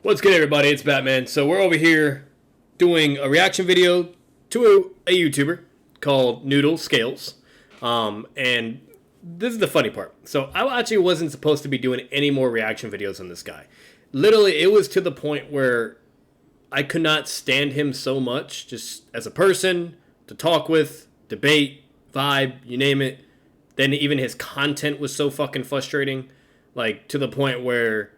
What's good, everybody? It's Batman. So we're over here doing a reaction video to a YouTuber called Noodles Scales. And this is the funny part. So I actually wasn't supposed to be doing any more reaction videos on this guy. Literally, it was to the point where I could not stand him so much, just as a person, to talk with, debate, vibe, you name it. Then even his content was so fucking frustrating, like to the point where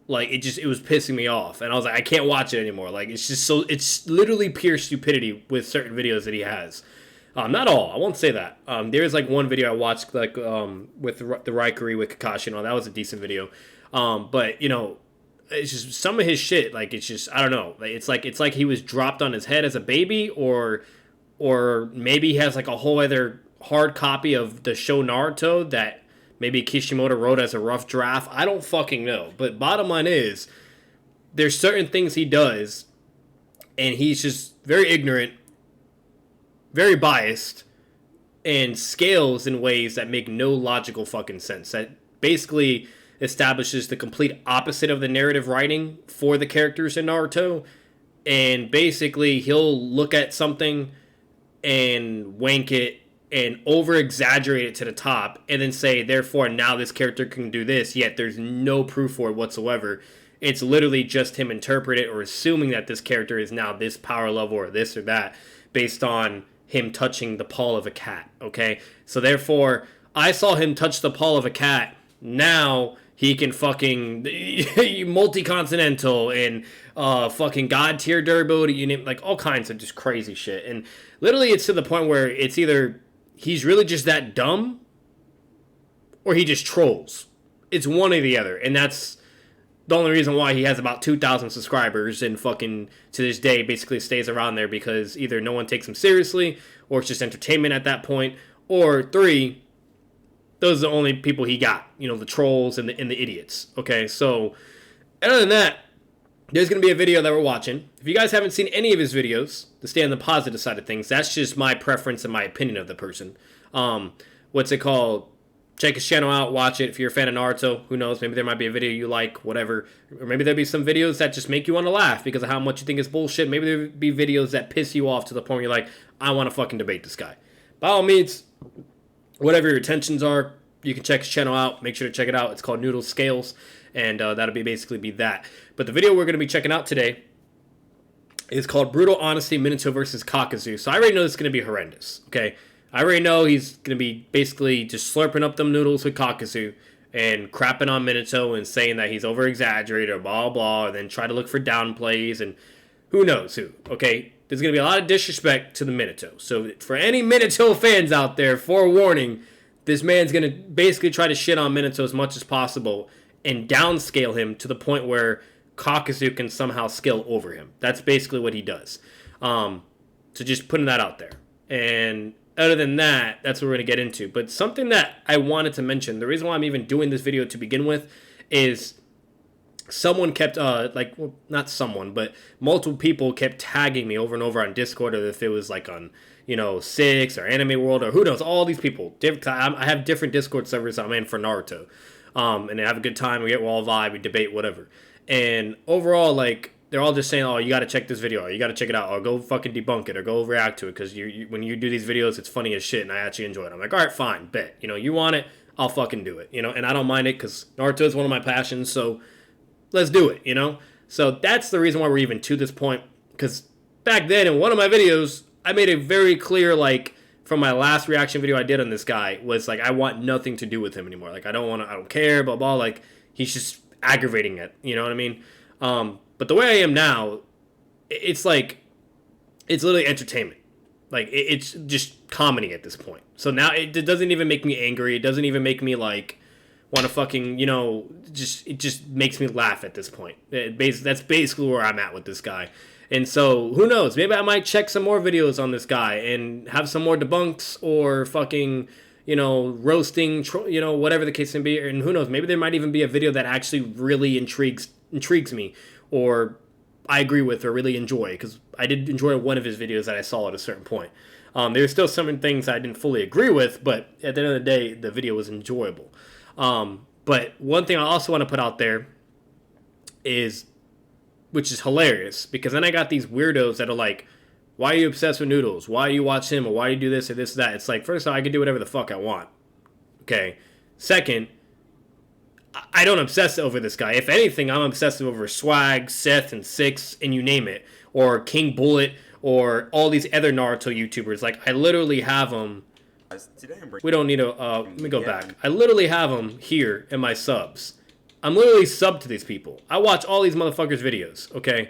like it was pissing me off, and I was like, I can't watch it anymore. Like it's literally pure stupidity with certain videos that he has. Not all, I won't say that. There's like one video I watched like with the Raikuri with Kakashi and all. That was a decent video. But you know, it's just some of his shit. Like it's just, I don't know. It's like he was dropped on his head as a baby, or maybe he has like a whole other hard copy of the show Naruto that maybe Kishimoto wrote as a rough draft. I don't fucking know. But bottom line is, there's certain things he does, and he's just very ignorant, very biased, and scales in ways that make no logical fucking sense. That basically establishes the complete opposite of the narrative writing for the characters in Naruto. And basically, he'll look at something and wank it and over-exaggerate it to the top, and then say, therefore, now this character can do this, yet there's no proof for it whatsoever. It's literally just him interpreting it or assuming that this character is now this power level or this or that based on him touching the paw of a cat, okay? So therefore, I saw him touch the paw of a cat. Now he can fucking multi-continental and fucking god tier durability, you name, like all kinds of just crazy shit. And literally it's to the point where it's either he's really just that dumb or he just trolls. It's one or the other. And that's the only reason why he has about 2,000 subscribers and fucking to this day basically stays around there, because either no one takes him seriously or it's just entertainment at that point, or three, those are the only people he got, you know, the trolls and the idiots. Okay, so other than that, there's going to be a video that we're watching. If you guys haven't seen any of his videos, to stay on the positive side of things, that's just my preference and my opinion of the person. What's it called? Check his channel out, watch it. If you're a fan of Naruto, who knows, maybe there might be a video you like, whatever. Or maybe there'll be some videos that just make you want to laugh because of how much you think is bullshit. Maybe there'll be videos that piss you off to the point where you're like, I want to fucking debate this guy. By all means, whatever your intentions are, you can check his channel out. Make sure to check it out. It's called Noodles Scales, and that'll basically be that. But the video we're going to be checking out today is called Brutal Honesty, Minato versus Kakuzu. So I already know this is going to be horrendous, okay? I already know he's going to be basically just slurping up them noodles with Kakuzu and crapping on Minato and saying that he's over-exaggerated or blah, blah, and then try to look for downplays and who knows who, okay? There's going to be a lot of disrespect to the Minato. So for any Minato fans out there, forewarning, this man's going to basically try to shit on Minato as much as possible and downscale him to the point where Kakuzu can somehow scale over him. That's basically what he does. So just putting that out there. And other than that, that's what we're going to get into. But something that I wanted to mention, the reason why I'm even doing this video to begin with, is someone kept, not someone, but multiple people kept tagging me over and over on Discord, or if it was like on, you know, Six or Anime World or who knows, all these people. I have different Discord servers I'm in for Naruto. And they have a good time, we all vibe, we debate, whatever. And overall, like, they're all just saying, oh, you got to check this video, or you got to check it out, or go fucking debunk it, or go react to it, because when you do these videos, it's funny as shit, and I actually enjoy it. I'm like, all right, fine, bet. You know, you want it, I'll fucking do it, you know, and I don't mind it, because Naruto is one of my passions, so let's do it, you know? So that's the reason why we're even to this point, because back then, in one of my videos, I made it very clear, like, from my last reaction video I did on this guy, was like, I want nothing to do with him anymore. Like, I don't care, blah, blah, like, he's just aggravating it, you know what I mean? But the way I am now, it's like, it's literally entertainment. Like, it's just comedy at this point. So now it doesn't even make me angry. It doesn't even make me, like, want to fucking, you know, it just makes me laugh at this point. That's basically where I'm at with this guy. And so, who knows? Maybe I might check some more videos on this guy and have some more debunks or fucking, you know, roasting, you know, whatever the case may be. And who knows? Maybe there might even be a video that actually really intrigues me, or I agree with or really enjoy, because I did enjoy one of his videos that I saw at a certain point. There's still some things I didn't fully agree with, but at the end of the day, the video was enjoyable. But one thing I also want to put out there is which is hilarious because then I got these weirdos that are like, why are you obsessed with Noodles? Why do you watch him? Or why do you do this or this or that? It's like, first of all, I can do whatever the fuck I want. Okay. Second, I don't obsess over this guy. If anything, I'm obsessive over Swag, Seth, and Six, and you name it. Or King Bullet, or all these other Naruto YouTubers. Like, I literally have them. We don't need to, let me go back. I literally have them here in my subs. I'm literally subbed to these people. I watch all these motherfuckers' videos, okay?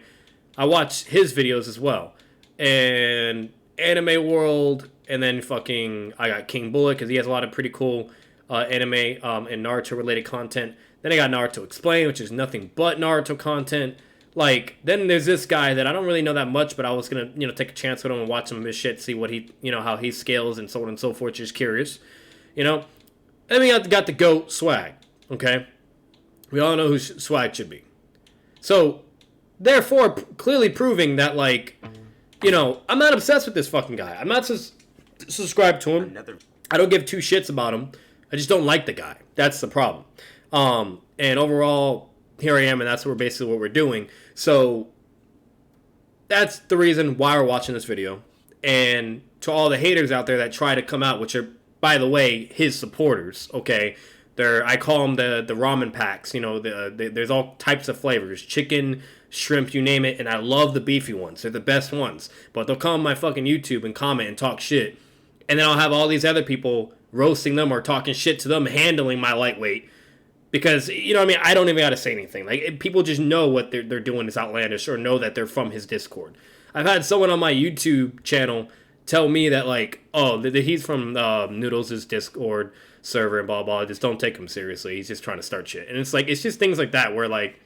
I watch his videos as well. And Anime World, and then fucking, I got King Bullet, because he has a lot of pretty cool anime and Naruto related content. Then I got Naruto Explained, which is nothing but Naruto content. Like, then there's this guy that I don't really know that much, but I was gonna, take a chance with him and watch some of his shit, see what he, how he scales and so on and so forth. Just curious, Then we got the GOAT Swag. Okay, we all know who Swag should be. So, therefore, clearly proving that, like, I'm not obsessed with this fucking guy. I'm not subscribed to him. I don't give two shits about him. I just don't like the guy. That's the problem. And overall, here I am, and that's basically what we're doing. So that's the reason why we're watching this video. And to all the haters out there that try to come out, which are, by the way, his supporters, okay? I call them the ramen packs. There's all types of flavors. Chicken, shrimp, you name it. And I love the beefy ones. They're the best ones. But they'll come on my fucking YouTube and comment and talk shit. And then I'll have all these other people roasting them or talking shit to them, handling my lightweight. Because, I don't even got to say anything. Like, people just know what they're doing is outlandish or know that they're from his Discord. I've had someone on my YouTube channel tell me that, like, oh, that he's from Noodles' Discord server and blah, blah. Just don't take him seriously. He's just trying to start shit. And it's like, it's just things like that where, like,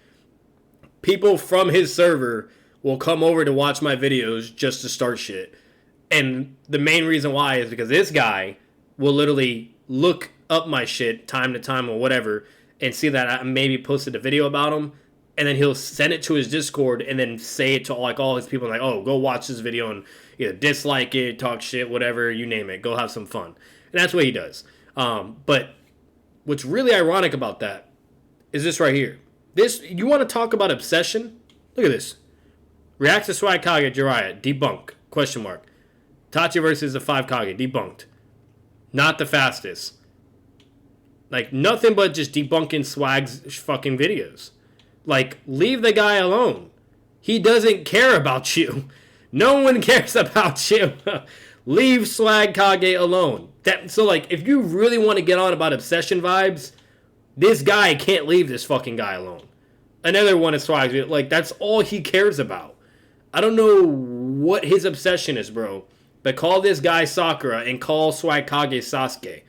people from his server will come over to watch my videos just to start shit. And the main reason why is because this guy will literally look up my shit time to time or whatever and see that I maybe posted a video about him, and then he'll send it to his Discord and then say it to like all his people like, oh, go watch this video and either dislike it, talk shit, whatever, you name it, go have some fun. And that's what he does. But what's really ironic about that is this right here. This, you want to talk about obsession? Look at this. Reacts to Swag Kage Jiraiya, debunk, question mark. Tachi versus the 5 Kage, debunked. Not the fastest. Like, nothing but just debunking Swag's fucking videos. Like, leave the guy alone. He doesn't care about you. No one cares about you. Leave Swag Kage alone. So, like, if you really want to get on about obsession vibes, this guy can't leave this fucking guy alone. Another one is Swag's. Like, that's all he cares about. I don't know what his obsession is, bro. But call this guy Sakura and call Swag Kage Sasuke.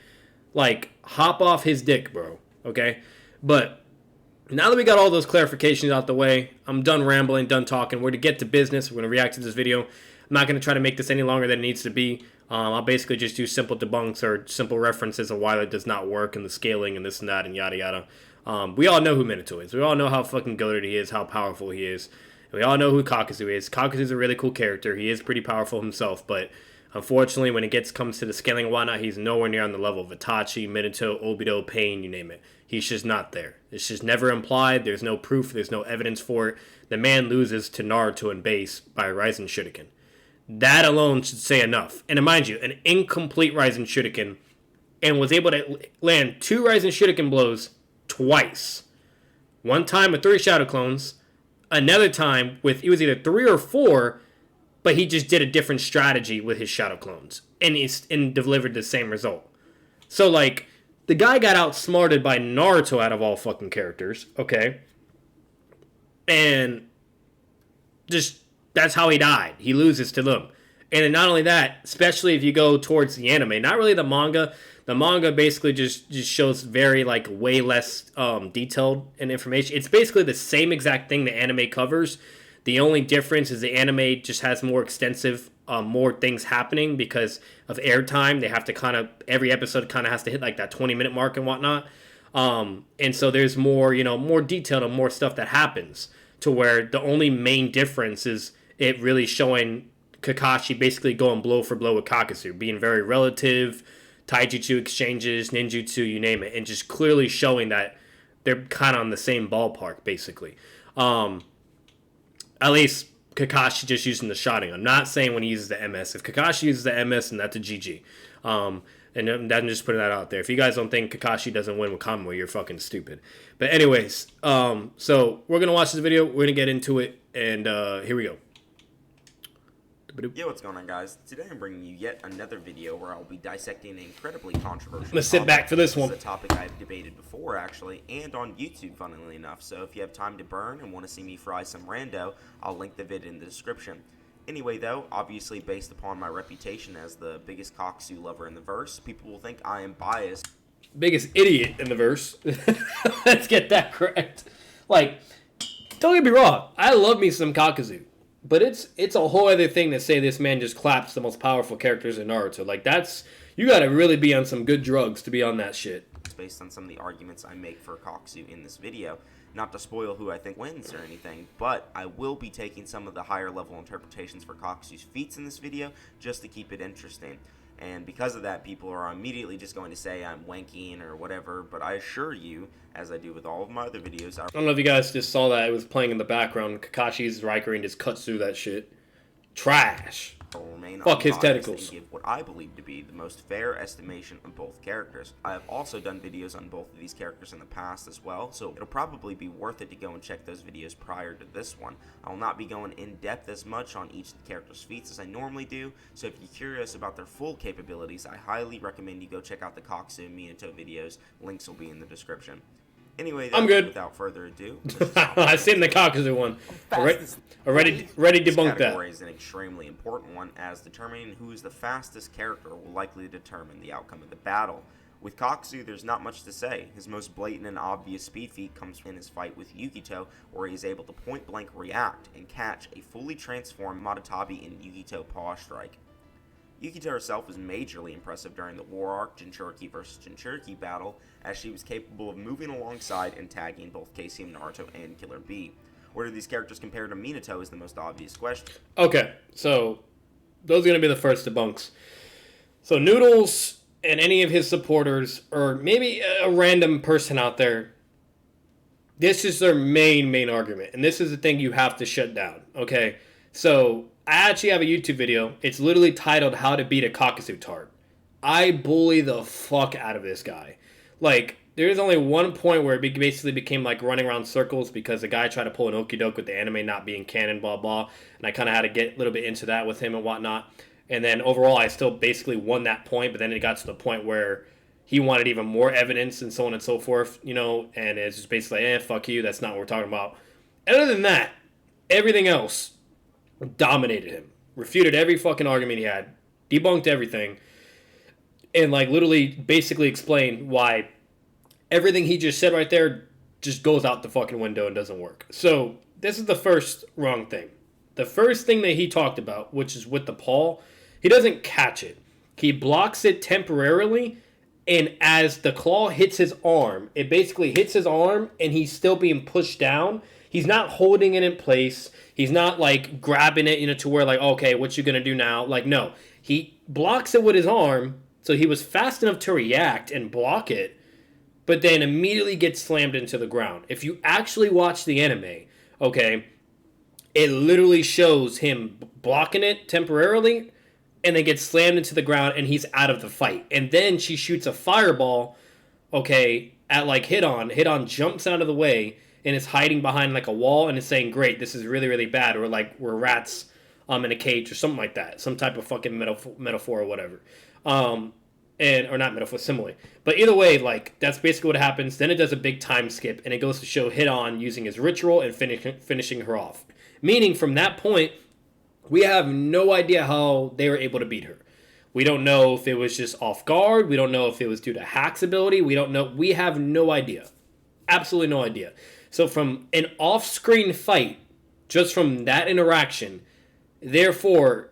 Like, hop off his dick, bro. Okay? But now that we got all those clarifications out the way, I'm done rambling, done talking. We're to get to business. We're going to react to this video. I'm not going to try to make this any longer than it needs to be. I'll basically just do simple debunks or simple references of why that does not work and the scaling and this and that and yada yada. We all know who Minato is. We all know how fucking goated he is, how powerful he is. And we all know who Kakuzu is. Kakuzu's a really cool character. He is pretty powerful himself, but unfortunately, when it comes to the scaling and whatnot, he's nowhere near on the level of Itachi, Minato, Obito, Pain, you name it. He's just not there. It's just never implied. There's no proof. There's no evidence for it. The man loses to Naruto in base by Raisen Shuriken. That alone should say enough. And mind you, an incomplete Raisen Shuriken, and was able to land 2 Raisen Shuriken blows twice. One time with 3 Shadow Clones. Another time with, it was either 3 or 4, but he just did a different strategy with his Shadow Clones. And delivered the same result. So, like, the guy got outsmarted by Naruto out of all fucking characters, okay? And just, that's how he died. He loses to them. And then not only that, especially if you go towards the anime, not really the manga. The manga basically just shows very, like, way less detailed and information. It's basically the same exact thing the anime covers. The only difference is the anime just has more extensive, more things happening because of airtime. They have to kind of, every episode kind of has to hit, like, that 20-minute mark and whatnot. And so there's more, more detailed and more stuff that happens to where the only main difference is it really showing Kakashi basically going blow for blow with Kakuzu, being very relative, taijutsu exchanges, ninjutsu, you name it, and just clearly showing that they're kind of on the same ballpark, basically. At least Kakashi just using the Sharingan. I'm not saying when he uses the MS. If Kakashi uses the MS, then that's a GG. And I'm just putting that out there. If you guys don't think Kakashi doesn't win with Kamui, you're fucking stupid. But anyways, so we're going to watch this video. We're going to get into it. And here we go. Yo, what's going on, guys? Today I'm bringing you yet another video where I'll be dissecting an incredibly controversial Let's sit back for this one. It's a topic I've debated before, actually, and on YouTube, funnily enough. So if you have time to burn and want to see me fry some rando, I'll link the vid in the description. Anyway, though, obviously based upon my reputation as the biggest Kakuzu lover in the verse, people will think I am biased. Biggest idiot in the verse. Let's get that correct. Like, don't get me wrong. I love me some Kakuzu. But it's a whole other thing to say this man just claps the most powerful characters in Naruto. Like, that's... You gotta really be on some good drugs to be on that shit. It's based on some of the arguments I make for Kakuzu in this video. Not to spoil who I think wins or anything, but I will be taking some of the higher level interpretations for Kakuzu's feats in this video just to keep it interesting. And because of that, people are immediately just going to say I'm wanking or whatever, but I assure you, as I do with all of my other videos... I don't know if you guys just saw that. It was playing in the background. Kakashi's Raikkonen just cuts through that shit. Trash. Fuck his tentacles. And give what I believe to be the most fair estimation of both characters. I have also done videos on both of these characters in the past as well, so it'll probably be worth it to go and check those videos prior to this one. I will not be going in depth as much on each of the characters' feats as I normally do, so if you're curious about their full capabilities, I highly recommend you go check out the Kakuzu and Minato videos. Links will be in the description. Anyway, I'm good. Without further ado, I've seen the Kakuzu one. Ready to debunk that. This category is an extremely important one, as determining who is the fastest character will likely determine the outcome of the battle. With Kakuzu, there's not much to say. His most blatant and obvious speed feat comes in his fight with Yugito, where he is able to point-blank react and catch a fully transformed Matatabi in Yugito Paw Strike. Yukito herself was majorly impressive during the War Arc Jinchuriki vs. Jinchuriki battle, as she was capable of moving alongside and tagging both Casey and Naruto and Killer Bee. Where do these characters compare to Minato is the most obvious question. Okay, so those are going to be the first debunks. So Noodles and any of his supporters, or maybe a random person out there, this is their main argument. And this is the thing you have to shut down, okay? So I actually have a YouTube video. It's literally titled How to Beat a Kakuzu Tart. I bully the fuck out of this guy. Like, there's only one point where it basically became like running around circles because the guy tried to pull an okie-doke with the anime not being canon, blah, blah. And I kind of had to get a little bit into that with him and whatnot. And then overall, I still basically won that point. But then it got to the point where he wanted even more evidence and so on and so forth, you know. And it's just basically, fuck you. That's not what we're talking about. Other than that, everything else dominated him. Refuted every fucking argument he had. Debunked everything. And like literally basically explained why everything he just said right there just goes out the fucking window and doesn't work. So this is the first wrong thing. The first thing that he talked about, which is with the paw, he doesn't catch it. He blocks it temporarily, and as the claw hits his arm, it basically hits his arm and he's still being pushed down. He's not holding it in place. He's not like grabbing it, you know, to where like, okay, what you gonna do now? Like, no. He blocks it with his arm, so he was fast enough to react and block it, but then immediately gets slammed into the ground. If you actually watch the anime, okay, it literally shows him blocking it temporarily and then gets slammed into the ground and he's out of the fight. And then she shoots a fireball, okay, at like Hit-On. Hit-On jumps out of the way and is hiding behind like a wall and is saying, great, this is really, really bad. Or like we're rats in a cage or something like that. Some type of fucking metaphor or whatever. Or not metaphor, simile. But either way, like, that's basically what happens. Then it does a big time skip, and it goes to show Hit-On using his ritual and finishing her off. Meaning, from that point, we have no idea how they were able to beat her. We don't know if it was just off guard. We don't know if it was due to Hack's ability. We don't know. We have no idea. Absolutely no idea. So from an off-screen fight, just from that interaction, therefore,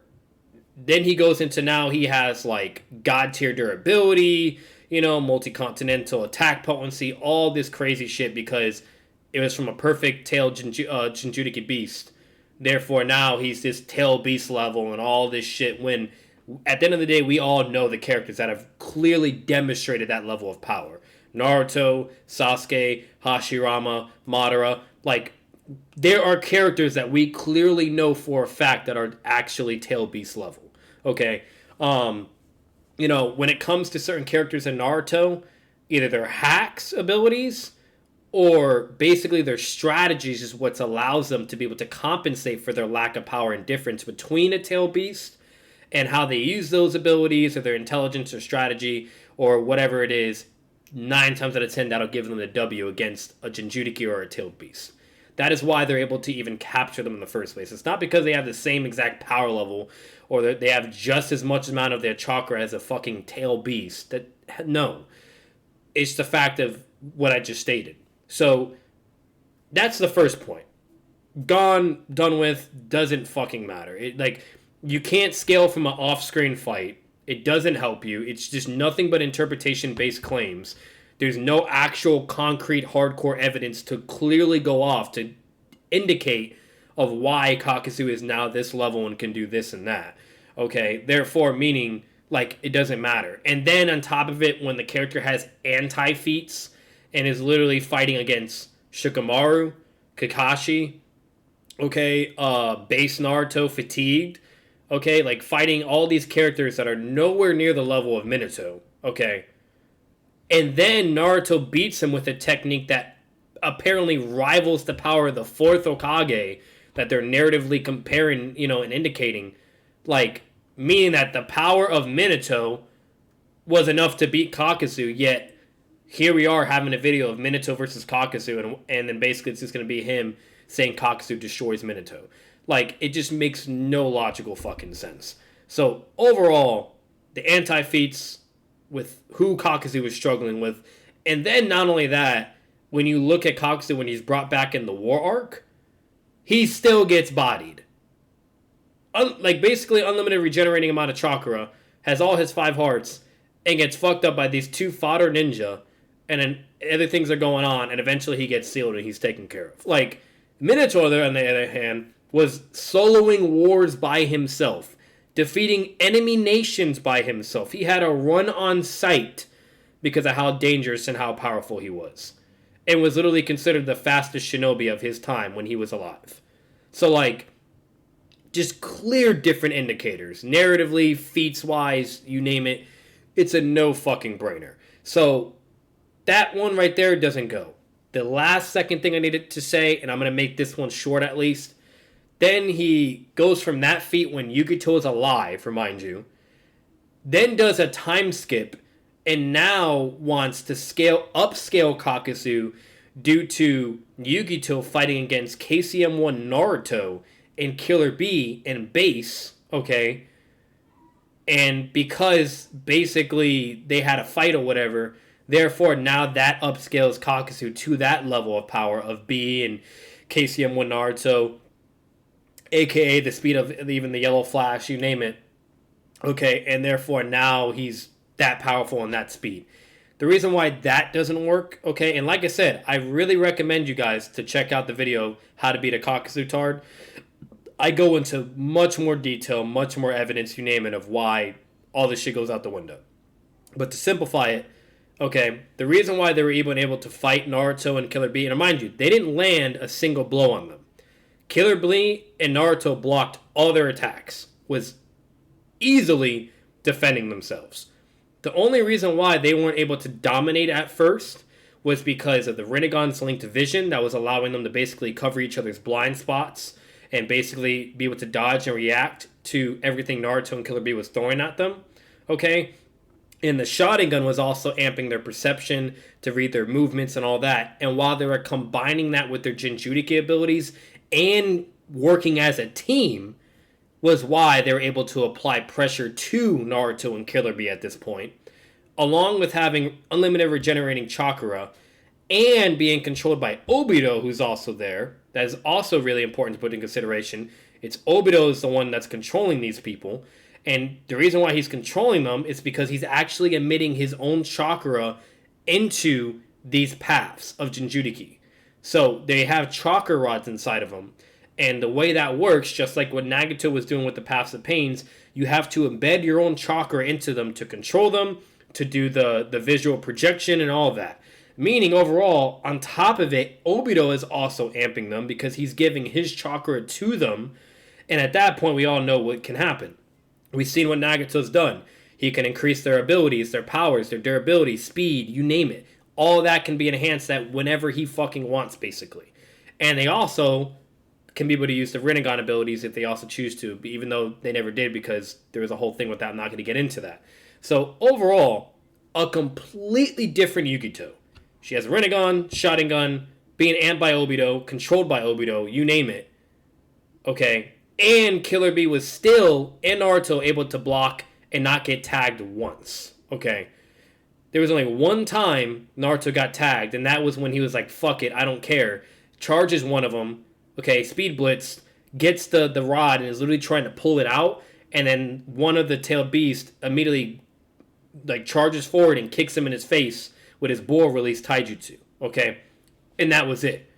then he goes into now he has like god tier durability, you know, multi-continental attack potency, all this crazy shit because it was from a perfect tail Jinchuriki beast. Therefore now he's this tail beast level and all this shit when at the end of the day we all know the characters that have clearly demonstrated that level of power. Naruto, Sasuke, Hashirama, Madara, like there are characters that we clearly know for a fact that are actually tail beast level. Okay, when it comes to certain characters in Naruto, either their hacks abilities or basically their strategies is what allows them to be able to compensate for their lack of power and difference between a tail beast and how they use those abilities or their intelligence or strategy or whatever it is. 9 times out of 10, that'll give them the W against a Jinchuriki or a tailed beast. That is why they're able to even capture them in the first place. It's not because they have the same exact power level or that they have just as much amount of their chakra as a fucking tail beast. No. It's the fact of what I just stated. So that's the first point. Gone, done with, doesn't fucking matter. You can't scale from an off-screen fight. It doesn't help you. It's just nothing but interpretation-based claims. There's no actual concrete hardcore evidence to clearly go off to indicate of why Kakuzu is now this level and can do this and that. Okay, therefore meaning it doesn't matter. And then on top of it, when the character has anti-feats and is literally fighting against Shikamaru, Kakashi, okay, base Naruto, fatigued, okay, fighting all these characters that are nowhere near the level of Minato, okay, and then Naruto beats him with a technique that apparently rivals the power of the fourth Hokage that they're narratively comparing, and indicating, meaning that the power of Minato was enough to beat Kakuzu, yet here we are having a video of Minato versus Kakuzu, and then basically it's just going to be him saying Kakuzu destroys Minato. It just makes no logical fucking sense. So, overall, the anti-feats with who Kakuzu was struggling with, and then not only that, when you look at Kakuzu when he's brought back in the war arc, he still gets bodied. Basically unlimited regenerating amount of chakra, has all his 5 hearts, and gets fucked up by these 2 fodder ninja, and then other things are going on, and eventually he gets sealed and he's taken care of. Minato, on the other hand, was soloing wars by himself, defeating enemy nations by himself. He had a run on sight because of how dangerous and how powerful he was, and was literally considered the fastest shinobi of his time when he was alive. So, just clear different indicators. Narratively, feats-wise, you name it, it's a no fucking brainer. So, that one right there doesn't go. The last second thing I needed to say, and I'm going to make this one short at least, then he goes from that feat when Yugito is alive, remind you, then does a time skip, and now wants to upscale Kakuzu due to Yugito fighting against KCM1 Naruto and Killer Bee and Base, okay? And because basically they had a fight or whatever, therefore now that upscales Kakuzu to that level of power of B and KCM1 Naruto, aka the speed of even the Yellow Flash, you name it. Okay, and therefore now he's that powerful and that speed. The reason why that doesn't work, okay, and like I said, I really recommend you guys to check out the video, How to Beat a Kakuzu Tard. I go into much more detail, much more evidence, you name it, of why all this shit goes out the window. But to simplify it, okay, the reason why they were even able to fight Naruto and Killer Bee, and mind you, they didn't land a single blow on them. Killer Bee and Naruto blocked all their attacks, was easily defending themselves. The only reason why they weren't able to dominate at first was because of the Rinnegan's linked vision that was allowing them to basically cover each other's blind spots and basically be able to dodge and react to everything Naruto and Killer Bee was throwing at them. Okay? And the Sharingan was also amping their perception to read their movements and all that. And while they were combining that with their Jinchuriki abilities and working as a team, was why they were able to apply pressure to Naruto and Killer Bee at this point, along with having unlimited regenerating chakra and being controlled by Obito, who's also there. That is also really important to put in consideration. It's Obito is the one that's controlling these people, and the reason why he's controlling them is because he's actually emitting his own chakra into these paths of Jinchuriki. So they have chakra rods inside of them. And the way that works, just like what Nagato was doing with the Paths of Pains, you have to embed your own chakra into them to control them, to do the visual projection and all of that. Meaning, overall, on top of it, Obito is also amping them because he's giving his chakra to them. And at that point, we all know what can happen. We've seen what Nagato's done. He can increase their abilities, their powers, their durability, speed, you name it. All that can be enhanced at whenever he fucking wants, basically. And they also can be able to use the Rinnegan abilities if they also choose to, even though they never did because there was a whole thing with that. I'm not going to get into that. So, overall, a completely different Yugito. She has Rinnegan, Sharingan, being amped by Obito, controlled by Obito, you name it. Okay? And Killer Bee was still, in Naruto, able to block and not get tagged once. Okay? There was only one time Naruto got tagged, and that was when he was like, fuck it, I don't care. Charges one of them. Okay, Speed Blitz, gets the rod and is literally trying to pull it out, and then one of the tailed beast immediately like charges forward and kicks him in his face with his Bull release taijutsu. Okay? And that was it.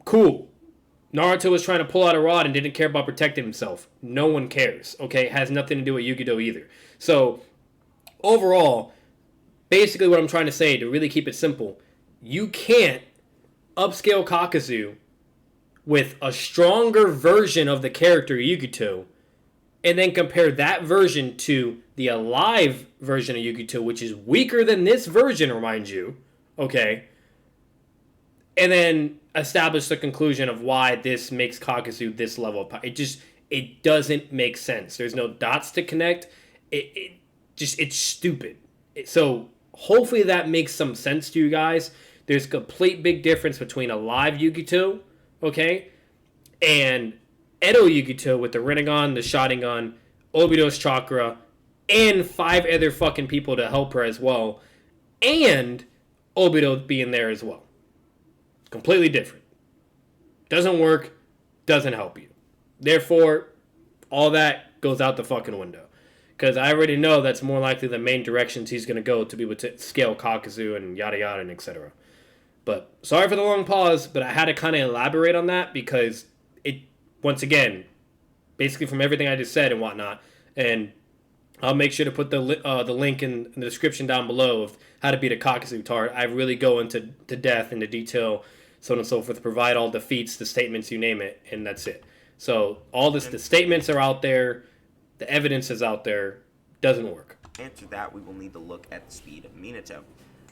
Cool. Naruto was trying to pull out a rod and didn't care about protecting himself. No one cares. Okay? It has nothing to do with Yugito either. So, overall, basically what I'm trying to say, to really keep it simple, you can't upscale Kakuzu with a stronger version of the character Yugito and then compare that version to the alive version of Yugito, which is weaker than this version, remind you, okay? And then establish the conclusion of why this makes Kakuzu this level of power. It doesn't make sense. There's no dots to connect. It's stupid. So hopefully that makes some sense to you guys. There's a complete big difference between a live Yugito, okay, and Edo Yugito with the Rinnegan, the Sharingan, Obito's chakra, and 5 other fucking people to help her as well, and Obito being there as well. Completely different. Doesn't work, doesn't help you. Therefore, all that goes out the fucking window. Because I already know that's more likely the main directions he's going to go to be able to scale Kakuzu and yada yada and etc. But sorry for the long pause, but I had to kind of elaborate on that because it, once again, basically from everything I just said and whatnot, and I'll make sure to put the link in the description down below of how to beat a Kakuzu tart. I really go into depth, into detail, so on and so forth, to provide all the feats, the statements, you name it, and that's it. So all this, the statements are out there, the evidence is out there, doesn't work. To answer that, we will need to look at the speed of Minato.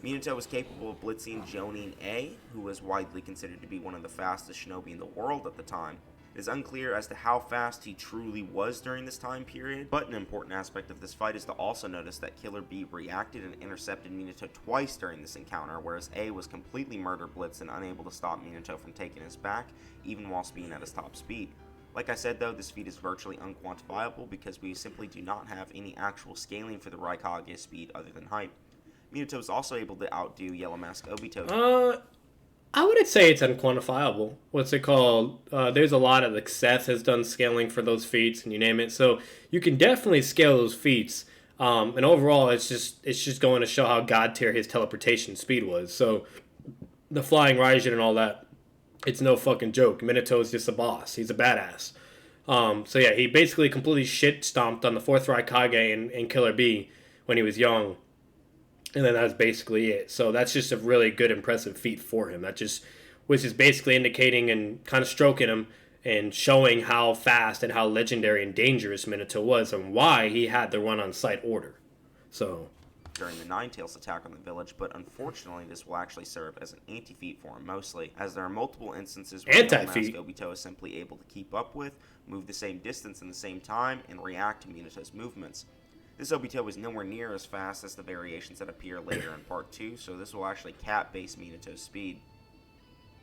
Minato was capable of blitzing Jonin A, who was widely considered to be one of the fastest shinobi in the world at the time. It is unclear as to how fast he truly was during this time period, but an important aspect of this fight is to also notice that Killer B reacted and intercepted Minato twice during this encounter, whereas A was completely murder blitzed and unable to stop Minato from taking his back, even whilst being at his top speed. Like I said though, this feat is virtually unquantifiable because we simply do not have any actual scaling for the Raikage speed other than height. Minato is also able to outdo Yellow Mask Obito. I wouldn't say it's unquantifiable. What's it called? There's a lot of Seth has done scaling for those feats, and you name it. So you can definitely scale those feats. And overall, it's just going to show how god tier his teleportation speed was. So the flying Raijin and all that, it's no fucking joke. Minato is just a boss. He's a badass. So yeah, he basically completely shit stomped on the 4th Raikage and Killer B when he was young. And then that's basically it. So that's just a really good, impressive feat for him. Which is basically indicating and kind of stroking him and showing how fast and how legendary and dangerous Minato was and why he had the run-on-site order. So during the Ninetales attack on the village, but unfortunately this will actually serve as an anti-feat for him mostly, as there are multiple instances where Yellow Mask Obito is simply able to keep up with, move the same distance in the same time, and react to Minato's movements. This Obito is nowhere near as fast as the variations that appear later in Part 2, so this will actually cap base Minato's speed.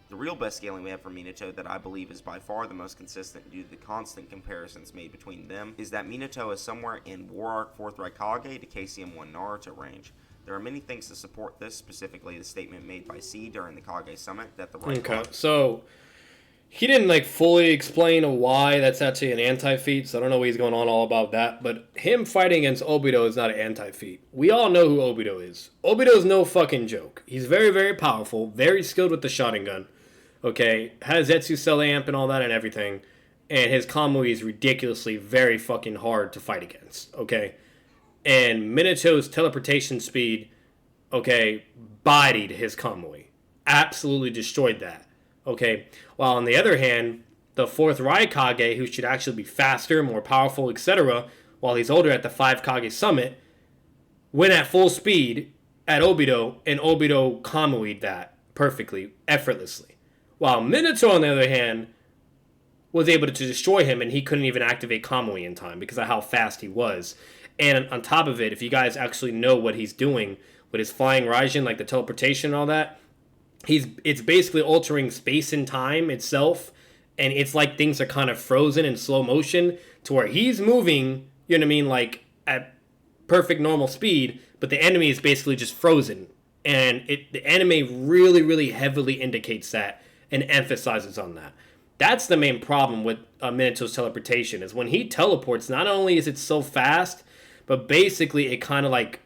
The real best scaling we have for Minato that I believe is by far the most consistent due to the constant comparisons made between them is that Minato is somewhere in War Arc 4th Raikage to KCM1 Naruto range. There are many things to support this, specifically the statement made by C during the Kage Summit that the Raikage... Okay, so he didn't fully explain why that's actually an anti-feat, so I don't know what he's going on all about that, but him fighting against Obito is not an anti-feat. We all know who Obito is. Obito's no fucking joke. He's very, very powerful, very skilled with the Sharingan, okay? Has Zetsu Cell Amp and all that and everything, and his Kamui is ridiculously very fucking hard to fight against, okay? And Minato's teleportation speed okay, bodied his Kamui. Absolutely destroyed that. Okay, while on the other hand, the fourth Raikage, who should actually be faster, more powerful, etc., while he's older at the 5 Kage Summit, went at full speed at Obito, and Obito Kamui'd that perfectly, effortlessly. While Minato, on the other hand, was able to destroy him, and he couldn't even activate Kamui in time because of how fast he was. And on top of it, if you guys actually know what he's doing with his flying Raijin, like the teleportation and all that, it's basically altering space and time itself, and it's like things are kind of frozen in slow motion to where he's moving, you know what I mean, like at perfect normal speed, but the enemy is basically just frozen. And the anime really, really heavily indicates that and emphasizes on that. That's the main problem with Minato's teleportation, is when he teleports, not only is it so fast, but basically it kind of like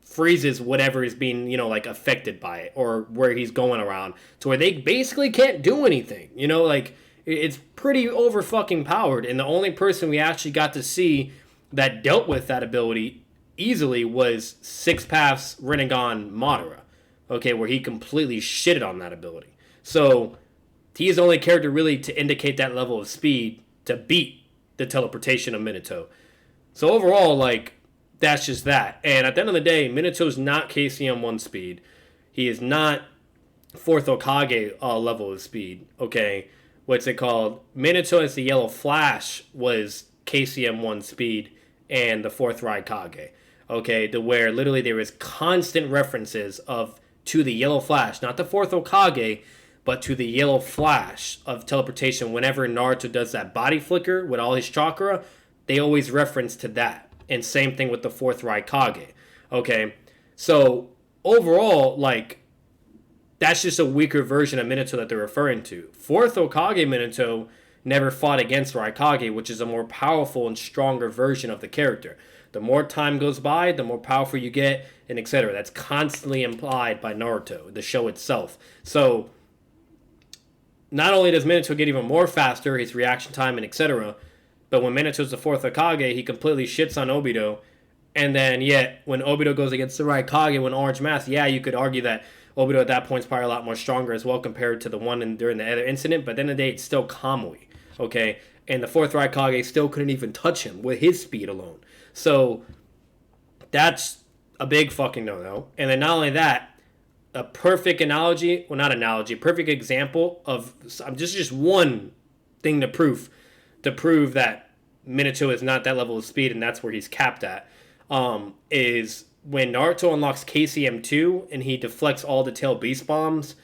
freezes whatever is being, like affected by it or where he's going around to where they basically can't do anything. Like it's pretty over fucking powered. And the only person we actually got to see that dealt with that ability easily was Six Path's Rinnegan Madara. Okay, where he completely shitted on that ability. So he is the only character really to indicate that level of speed to beat the teleportation of Minato. So overall, like, that's just that. And at the end of the day, Minato's not KCM 1 speed. He is not 4th Hokage level of speed. Okay, what's it called? Minato as the Yellow Flash was KCM 1 speed and the 4th Raikage. Okay, to where literally there is constant references to the Yellow Flash, not the 4th Hokage, but to the Yellow Flash of teleportation. Whenever Naruto does that body flicker with all his chakra, they always reference to that. And same thing with the 4th Raikage. Okay, so overall, like, that's just a weaker version of Minato that they're referring to. 4th Hokage Minato never fought against Raikage, which is a more powerful and stronger version of the character. The more time goes by, the more powerful you get, and etc. That's constantly implied by Naruto, the show itself. So not only does Minato get even more faster, his reaction time and etc., but when Minato's the 4th Hokage, he completely shits on Obito. And then yet, when Obito goes against the Raikage when Orange Mask, yeah, you could argue that Obito at that point is probably a lot more stronger as well compared to the one during the other incident. But at the end of the day, it's still Kamui, okay? And the 4th Raikage still couldn't even touch him with his speed alone. So that's a big fucking no-no. And then not only that, a perfect analogy, well, not analogy, a perfect example of just one thing to prove that Minato is not that level of speed, and that's where he's capped at, is when Naruto unlocks KCM2 and he deflects all the tail beast bombs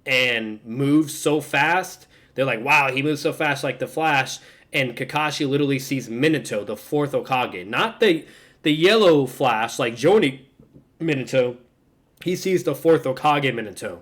and moves so fast. They're like, wow, he moves so fast like the Flash. And Kakashi literally sees Minato, the 4th Hokage. Not the yellow Flash like Jonin Minato. He sees the 4th Hokage Minato,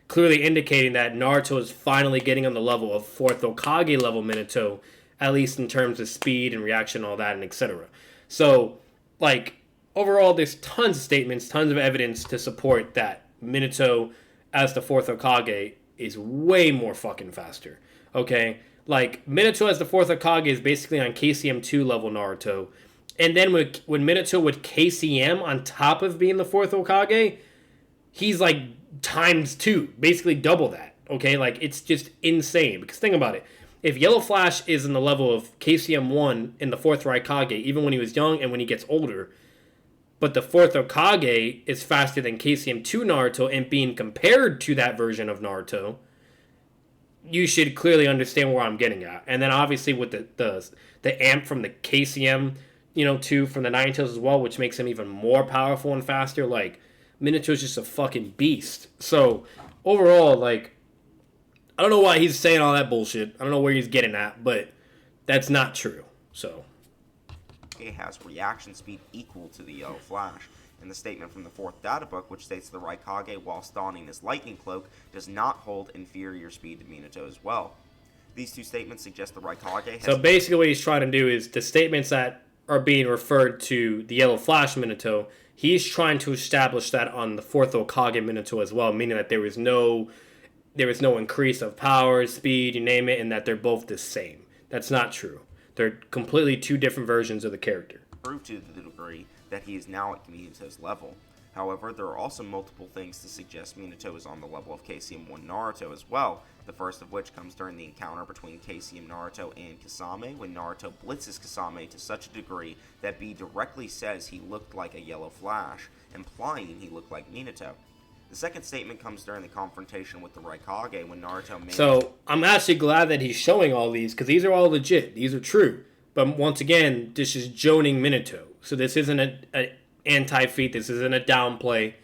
clearly indicating that Naruto is finally getting on the level of 4th Hokage level Minato, at least in terms of speed and reaction, all that, and etc. So, like, overall, there's tons of statements, tons of evidence to support that Minato, as the 4th Hokage, is way more fucking faster. Okay? Like, Minato as the 4th Hokage is basically on KCM2 level Naruto. And then when Minato with KCM on top of being the 4th Hokage, he's like times 2, basically double that. Okay? Like, it's just insane. Because think about it. If Yellow Flash is in the level of KCM 1 in the 4th Raikage, even when he was young and when he gets older, but the 4th Hokage is faster than KCM 2 Naruto and being compared to that version of Naruto, you should clearly understand where I'm getting at. And then obviously with the amp from the KCM, 2 from the Nine Tails as well, which makes him even more powerful and faster, like, Minato's just a fucking beast. So, overall, like, I don't know why he's saying all that bullshit. I don't know where he's getting at, but that's not true. So it has reaction speed equal to the Yellow Flash. And the statement from the 4th data book, which states the Raikage, whilst donning his lightning cloak, does not hold inferior speed to Minato as well. These two statements suggest the Raikage has... So basically what he's trying to do is the statements that are being referred to the Yellow Flash Minato, he's trying to establish that on the 4th Hokage Minato as well, meaning that there is no increase of power, speed, you name it, and that they're both the same. That's not true. They're completely two different versions of the character. Prove to the degree that he is now at Minato's level. However, there are also multiple things to suggest Minato is on the level of KCM1 Naruto as well, the first of which comes during the encounter between KCM Naruto and Kasame, when Naruto blitzes Kasame to such a degree that B directly says he looked like a yellow flash, implying he looked like Minato. The second statement comes during the confrontation with the Raikage when Naruto made... So, I'm actually glad that he's showing all these, because these are all legit. These are true. But once again, this is joning Minato. So this isn't an anti-feat. This isn't a downplay.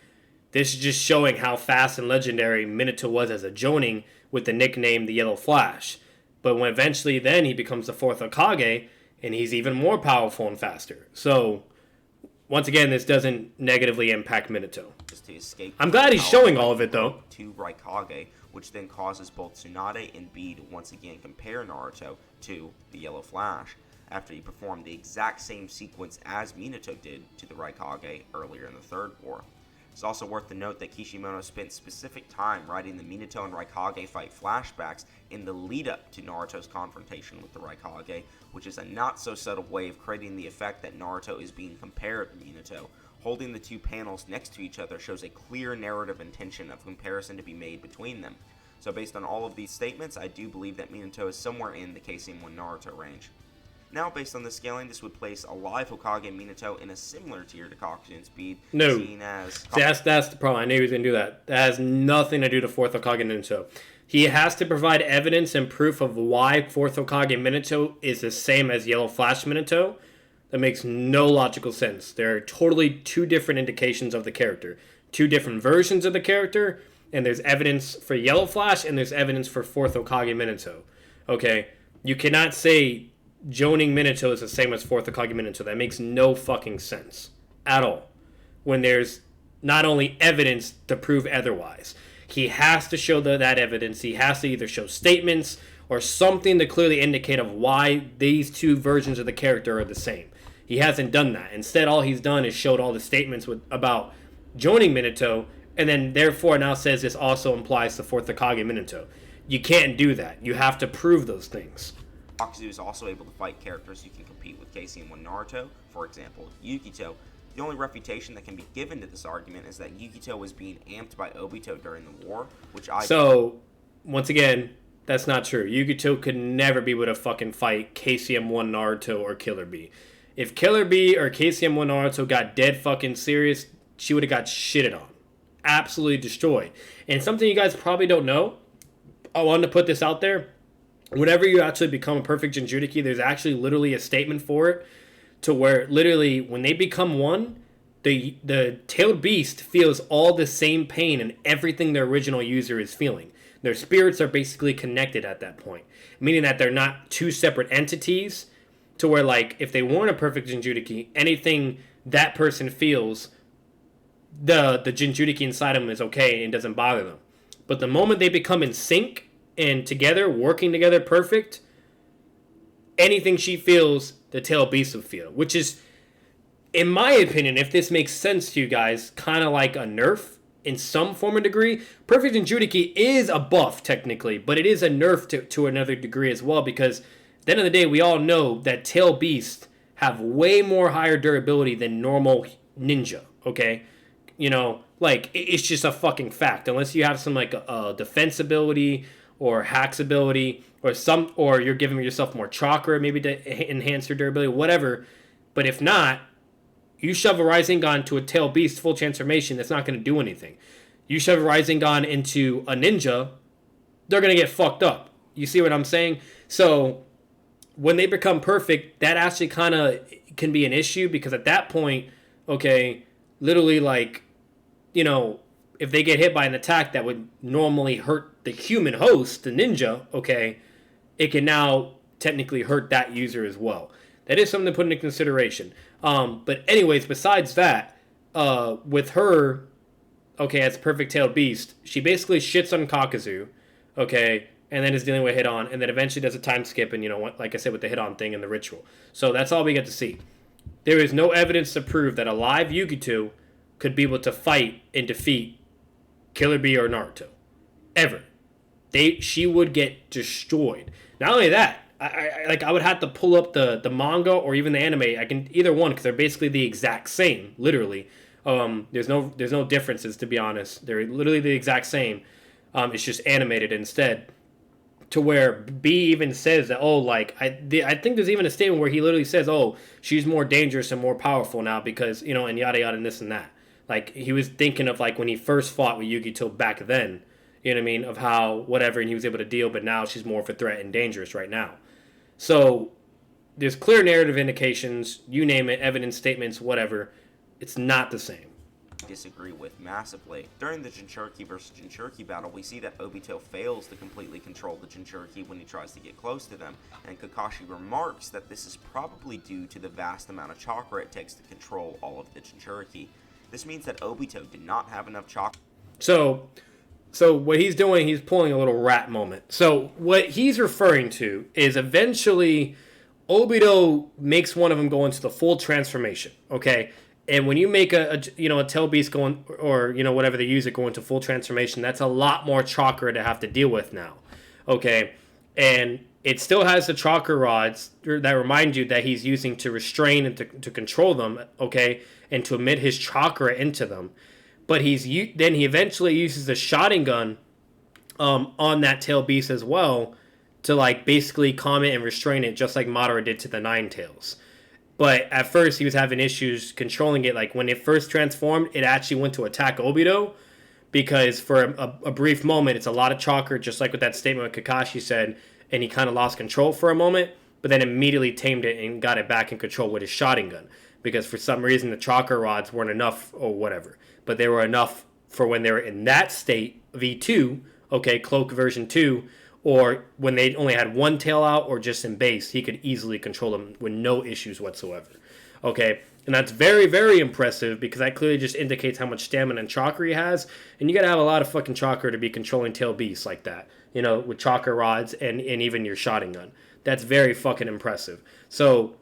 This is just showing how fast and legendary Minato was as a joning with the nickname the Yellow Flash. But when eventually then he becomes the fourth Hokage, and he's even more powerful and faster. So, once again, this doesn't negatively impact Minato. To escape. I'm glad he's showing all of it, though. To Raikage, which then causes both Tsunade and B to once again compare Naruto to the Yellow Flash, after he performed the exact same sequence as Minato did to the Raikage earlier in the Third War. It's also worth to note that Kishimoto spent specific time writing the Minato and Raikage fight flashbacks in the lead-up to Naruto's confrontation with the Raikage, which is a not-so-subtle way of creating the effect that Naruto is being compared to Minato. Holding the two panels next to each other shows a clear narrative intention of comparison to be made between them. So based on all of these statements, I do believe that Minato is somewhere in the KCM1 Naruto range. Now, based on the scaling, this would place a live Hokage Minato in a similar tier to Kakuzu in speed, No. seen as... That's the problem. I knew he was going to do that. That has nothing to do to fourth Hokage Minato. He has to provide evidence and proof of why fourth Hokage Minato is the same as Yellow Flash Minato. That makes no logical sense. There are totally two different indications of the character. Two different versions of the character, and there's evidence for Yellow Flash, and there's evidence for fourth Hokage Minato. Okay? You cannot say joning Minato is the same as fourth Hokage Minato. That makes no fucking sense. At all. When there's not only evidence to prove otherwise. He has to show that evidence. He has to either show statements or something to clearly indicate of why these two versions of the character are the same. He hasn't done that. Instead, all he's done is showed all the statements about joining Minato, and then therefore now says this also implies the fourth Hokage Minato. You can't do that. You have to prove those things. Kakuzu is also able to fight characters who can compete with KCM1 Naruto, for example, Yugito. The only refutation that can be given to this argument is that Yugito was being amped by Obito during the war, which I... So, once again, that's not true. Yugito could never be able to fucking fight KCM1 Naruto or Killer Bee. If Killer Bee or KCM1 Naruto got dead fucking serious, she would have got shitted on. Absolutely destroyed. And something you guys probably don't know, I wanted to put this out there. Whenever you actually become a perfect Jinchuriki, there's actually literally a statement for it, to where literally when they become one, the tailed beast feels all the same pain and everything their original user is feeling. Their spirits are basically connected at that point, meaning that they're not two separate entities, to where, like, if they weren't a perfect Jinchuriki, anything that person feels, the Jinchuriki inside them is okay and doesn't bother them. But the moment they become in sync and together, working together perfect, anything she feels, the tail beast will feel. Which is, in my opinion, if this makes sense to you guys, kind of like a nerf in some form or degree. Perfect Jinchuriki is a buff, technically, but it is a nerf to another degree as well, because at the end of the day, we all know that tail beasts have way more higher durability than normal ninja, okay? You know, like, it's just a fucking fact. Unless you have some, like, defense ability or hacks ability or you're giving yourself more chakra maybe to enhance your durability, whatever. But if not, you shove a Rasengan to a tail beast full transformation, that's not going to do anything. You shove a Rasengan into a ninja, they're going to get fucked up. You see what I'm saying? So when they become perfect, that actually kind of can be an issue, because at that point, okay, literally, like, you know, if they get hit by an attack that would normally hurt the human host, the ninja, okay, it can now technically hurt that user as well. That is something to put into consideration. But anyways, besides that, with her, okay, as a perfect tailed beast, she basically shits on Kakuzu, okay, and then is dealing with hit-on, and then eventually does a time skip, and, you know, like I said, with the hit-on thing and the ritual. So that's all we get to see. There is no evidence to prove that a live Yugito could be able to fight and defeat Killer Bee or Naruto. Ever. She would get destroyed. Not only that, I would have to pull up the manga or even the anime. I can either one, because they're basically the exact same, literally. There's no differences, to be honest. They're literally the exact same. It's just animated instead. To where B even says that, oh, like, I think there's even a statement where he literally says, oh, she's more dangerous and more powerful now because, and yada yada and this and that. Like, he was thinking of, like, when he first fought with Yugito back then, you know what I mean, of how whatever, and he was able to deal, but now she's more of a threat and dangerous right now. So there's clear narrative indications, you name it, evidence statements, whatever. It's not the same. Disagree with massively. During the Jinchuriki versus Jinchuriki battle, we see that Obito fails to completely control the Jinchuriki when he tries to get close to them, and Kakashi remarks that this is probably due to the vast amount of chakra it takes to control all of the Jinchuriki. This means that Obito did not have enough chakra. So what he's doing, he's pulling a little rat moment. So what he's referring to is eventually Obito makes one of them go into the full transformation, okay? And when you make a tail beast going, or whatever they use it, go into full transformation, that's a lot more chakra to have to deal with now, okay? And it still has the chakra rods that remind you that he's using to restrain and to control them, okay, and to emit his chakra into them. But then he eventually uses the Sharingan on that tail beast as well to, like, basically calm it and restrain it, just like Madara did to the Nine Tails. But at first he was having issues controlling it. Like, when it first transformed, it actually went to attack Obito because for a brief moment, it's a lot of chakra, just like with that statement Kakashi said, and he kind of lost control for a moment, but then immediately tamed it and got it back in control with his Sharingan because for some reason the chakra rods weren't enough or whatever. But they were enough for when they were in that state, V2, okay, Cloak version 2, or when they only had one tail out or just in base, he could easily control them with no issues whatsoever. Okay, and that's very, very impressive because that clearly just indicates how much stamina and chakra he has. And you gotta have a lot of fucking chakra to be controlling tail beasts like that, with chakra rods and even your Sharingan. That's very fucking impressive. So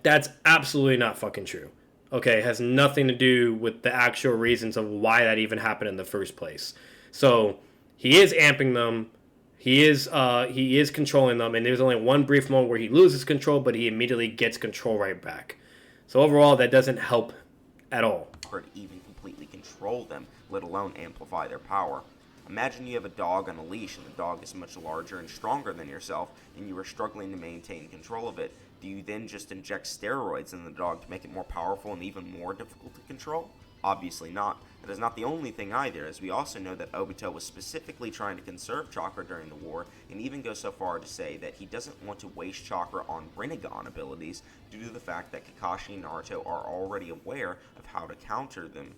that's absolutely not fucking true. Okay, it has nothing to do with the actual reasons of why that even happened in the first place. So he is amping them. He is controlling them, and there's only one brief moment where he loses control, but he immediately gets control right back. So overall, that doesn't help at all. To even completely control them, let alone amplify their power. Imagine you have a dog on a leash and the dog is much larger and stronger than yourself and you are struggling to maintain control of it. Do you then just inject steroids in the dog to make it more powerful and even more difficult to control? Obviously not. That is not the only thing either, as we also know that Obito was specifically trying to conserve chakra during the war, and even goes so far to say that he doesn't want to waste chakra on Rinnegan abilities due to the fact that Kakashi and Naruto are already aware of how to counter them.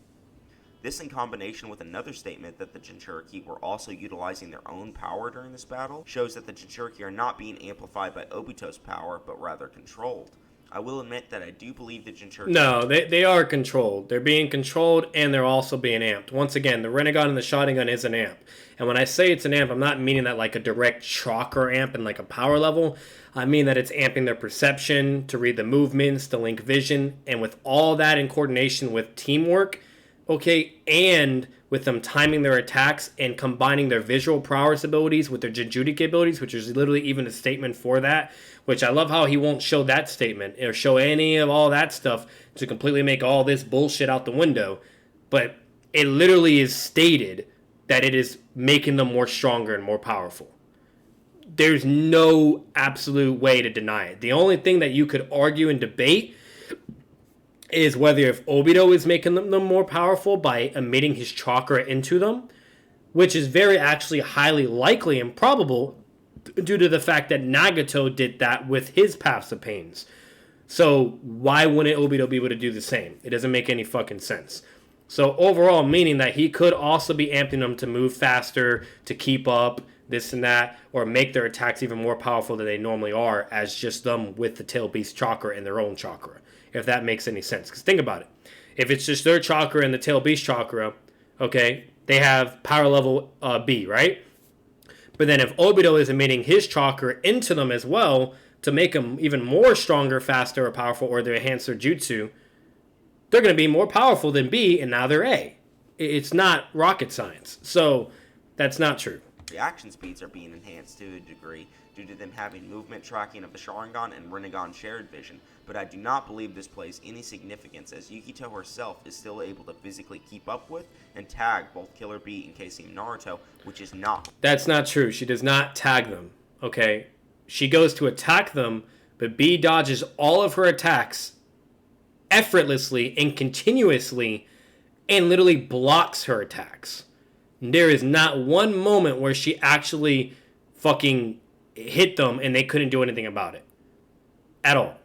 This, in combination with another statement that the Jinchuriki were also utilizing their own power during this battle, shows that the Jinchuriki are not being amplified by Obito's power, but rather controlled. I will admit that I do believe the Jinchuriki... No, they are controlled. They're being controlled, and they're also being amped. Once again, the Rinnegan and the Sharingan is an amp. And when I say it's an amp, I'm not meaning that like a direct chakra amp and like a power level. I mean that it's amping their perception, to read the movements, to link vision, and with all that in coordination with teamwork... Okay, and with them timing their attacks and combining their visual prowess abilities with their Jinchuriki abilities, which is literally even a statement for that, which I love how he won't show that statement or show any of all that stuff to completely make all this bullshit out the window. But it literally is stated that it is making them more stronger and more powerful. There's no absolute way to deny it. The only thing that you could argue and debate is whether if Obito is making them more powerful by emitting his chakra into them, which is very actually highly likely and probable due to the fact that Nagato did that with his Paths of Pains. So why wouldn't Obito be able to do the same? It doesn't make any fucking sense. So overall, meaning that he could also be amping them to move faster, to keep up, this and that, or make their attacks even more powerful than they normally are as just them with the Tail Beast chakra and their own chakra. If that makes any sense. Because think about it. If it's just their chakra and the Tail Beast chakra, okay, they have power level B, right? But then if Obito is emitting his chakra into them as well to make them even more stronger, faster, or powerful, or they enhance their jutsu, they're going to be more powerful than B, and now they're A. It's not rocket science. So that's not true. reaction speeds are being enhanced to a degree due to them having movement tracking of the Sharingan and Rinnegan shared vision, but I do not believe this plays any significance as Yugito herself is still able to physically keep up with and tag both Killer Bee and KCM Naruto, which is not. That's not true. She does not tag them, okay? She goes to attack them, but Bee dodges all of her attacks effortlessly and continuously and literally blocks her attacks. There is not one moment where she actually fucking hit them and they couldn't do anything about it. At all.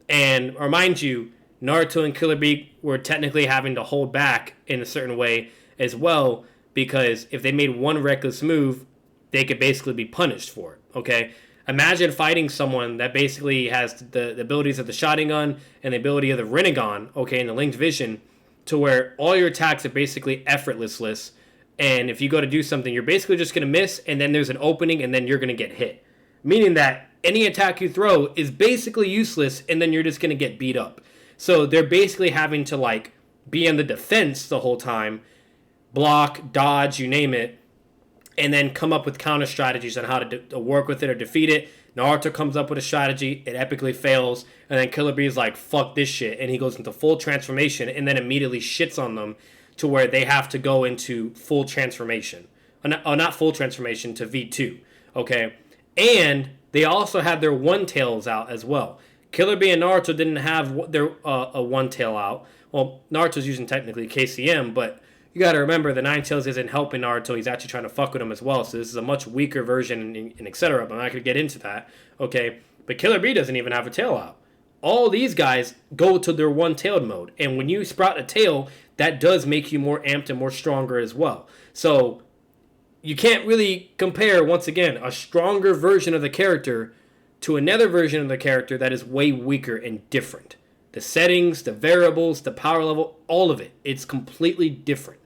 And remind you, Naruto and Killer Bee were technically having to hold back in a certain way as well, because if they made one reckless move, they could basically be punished for it, okay? Imagine fighting someone that basically has the abilities of the Sharingan and the ability of the Rinnegan, okay, and the linked vision, to where all your attacks are basically effortless, and if you go to do something, you're basically just going to miss, and then there's an opening, and then you're going to get hit. Meaning that any attack you throw is basically useless, and then you're just going to get beat up. So they're basically having to, like, be on the defense the whole time, block, dodge, you name it, and then come up with counter strategies on how to work with it or defeat it. Naruto comes up with a strategy, it epically fails, and then Killer Bee's like, fuck this shit, and he goes into full transformation and then immediately shits on them to where they have to go into full transformation. Not full transformation, to V2, okay? And they also had their one-tails out as well. Killer Bee and Naruto didn't have their a one-tail out. Well, Naruto's using technically KCM, but you got to remember the Nine Tails isn't helping Naruto. He's actually trying to fuck with him as well. So this is a much weaker version and etc. But I'm not going to get into that. Okay. But Killer Bee doesn't even have a tail out. All these guys go to their one-tailed mode. And when you sprout a tail, that does make you more amped and more stronger as well. So you can't really compare, once again, a stronger version of the character to another version of the character that is way weaker and different. The settings, the variables, the power level, all of it. It's completely different.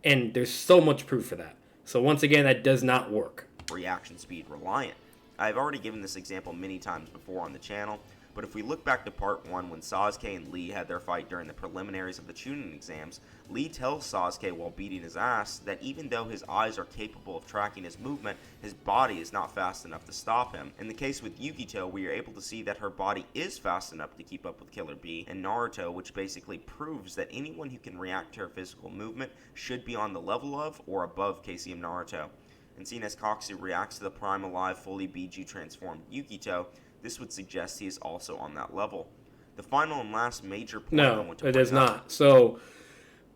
And there's so much proof for that. So once again, that does not work. Reaction speed reliant. I've already given this example many times before on the channel, but if we look back to part 1 when Sasuke and Lee had their fight during the preliminaries of the Chunin exams, Lee tells Sasuke while beating his ass that even though his eyes are capable of tracking his movement, his body is not fast enough to stop him. In the case with Yugito, we are able to see that her body is fast enough to keep up with Killer Bee and Naruto, which basically proves that anyone who can react to her physical movement should be on the level of or above KCM Naruto. And seeing as Kakuzu reacts to the Prime Alive fully BG transformed Yugito, this would suggest he is also on that level. The final and last major point I want to it is not. So,